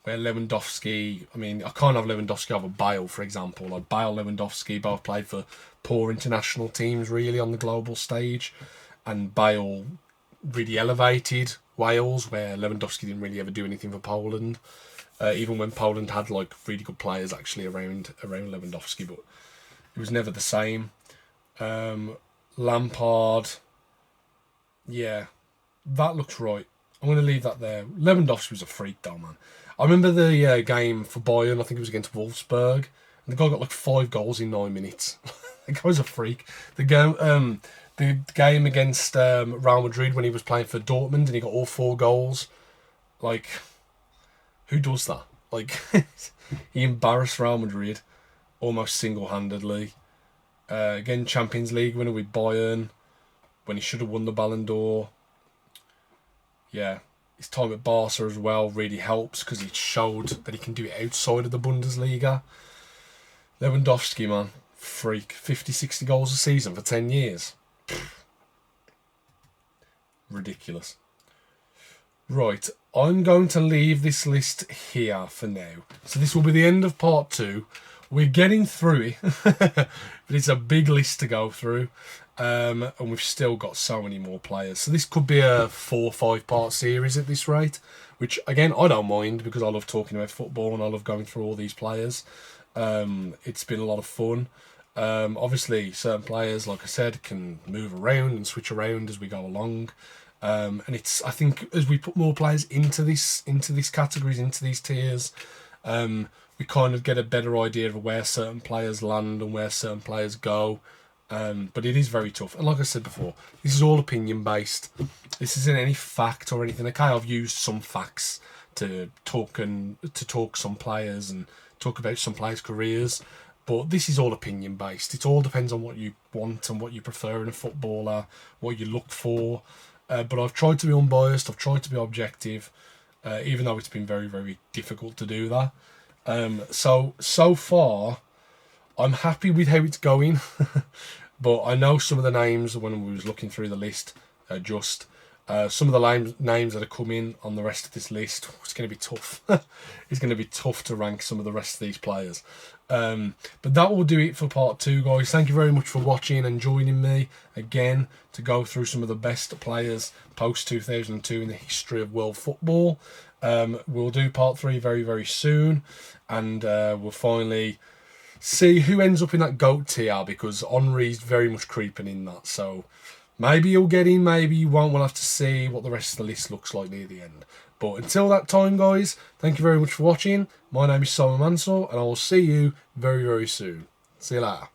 Where Lewandowski, I mean, I can't have Lewandowski over Bale, for example. Like Bale, Lewandowski both played for poor international teams, really, on the global stage. And Bale really elevated Wales, where Lewandowski didn't really ever do anything for Poland. Even when Poland had like really good players actually around Lewandowski, but it was never the same. Lampard, yeah, that looks right. I'm going to leave that there. Lewandowski was a freak though, man. I remember the game for Bayern, I think it was against Wolfsburg, and the guy got like 5 goals in 9 minutes. The guy's a freak. The game against Real Madrid when he was playing for Dortmund and he got all 4 goals. Like, who does that? Like, he embarrassed Real Madrid almost single-handedly. Again, Champions League winner with Bayern when he should have won the Ballon d'Or. Yeah, his time at Barca as well really helps because he showed that he can do it outside of the Bundesliga. Lewandowski, man, freak. 50, 60 goals a season for 10 years. Ridiculous. Right, I'm going to leave this list here for now. So this will be the end of part 2. We're getting through it, but it's a big list to go through. And we've still got so many more players. So this could be a 4 or 5 part series at this rate, which again, I don't mind because I love talking about football and I love going through all these players. It's been a lot of fun. Obviously, certain players, like I said, can move around and switch around as we go along. And it's, I think, as we put more players into these categories, into these tiers, we kind of get a better idea of where certain players land and where certain players go. But it is very tough. And like I said before, this is all opinion based. This isn't any fact or anything. Okay, I've used some facts to talk some players and talk about some players' careers, but this is all opinion based. It all depends on what you want and what you prefer in a footballer, what you look for. But I've tried to be unbiased. I've tried to be objective, even though it's been very, very difficult to do that. So far, I'm happy with how it's going. But I know some of the names when we was looking through the list. Some of the names that are coming on the rest of this list. It's going to be tough. It's going to be tough to rank some of the rest of these players. But that will do it for part 2, guys. Thank you very much for watching and joining me again to go through some of the best players post 2002 in the history of world football. We'll do part 3 very, very soon, and we'll finally see who ends up in that GOAT tier, because Henry's very much creeping in that. So maybe you'll get in, maybe you won't. We'll have to see what the rest of the list looks like near the end. But until that time, guys, thank you very much for watching. My name is Simon Mansell, and I will see you very, very soon. See you later.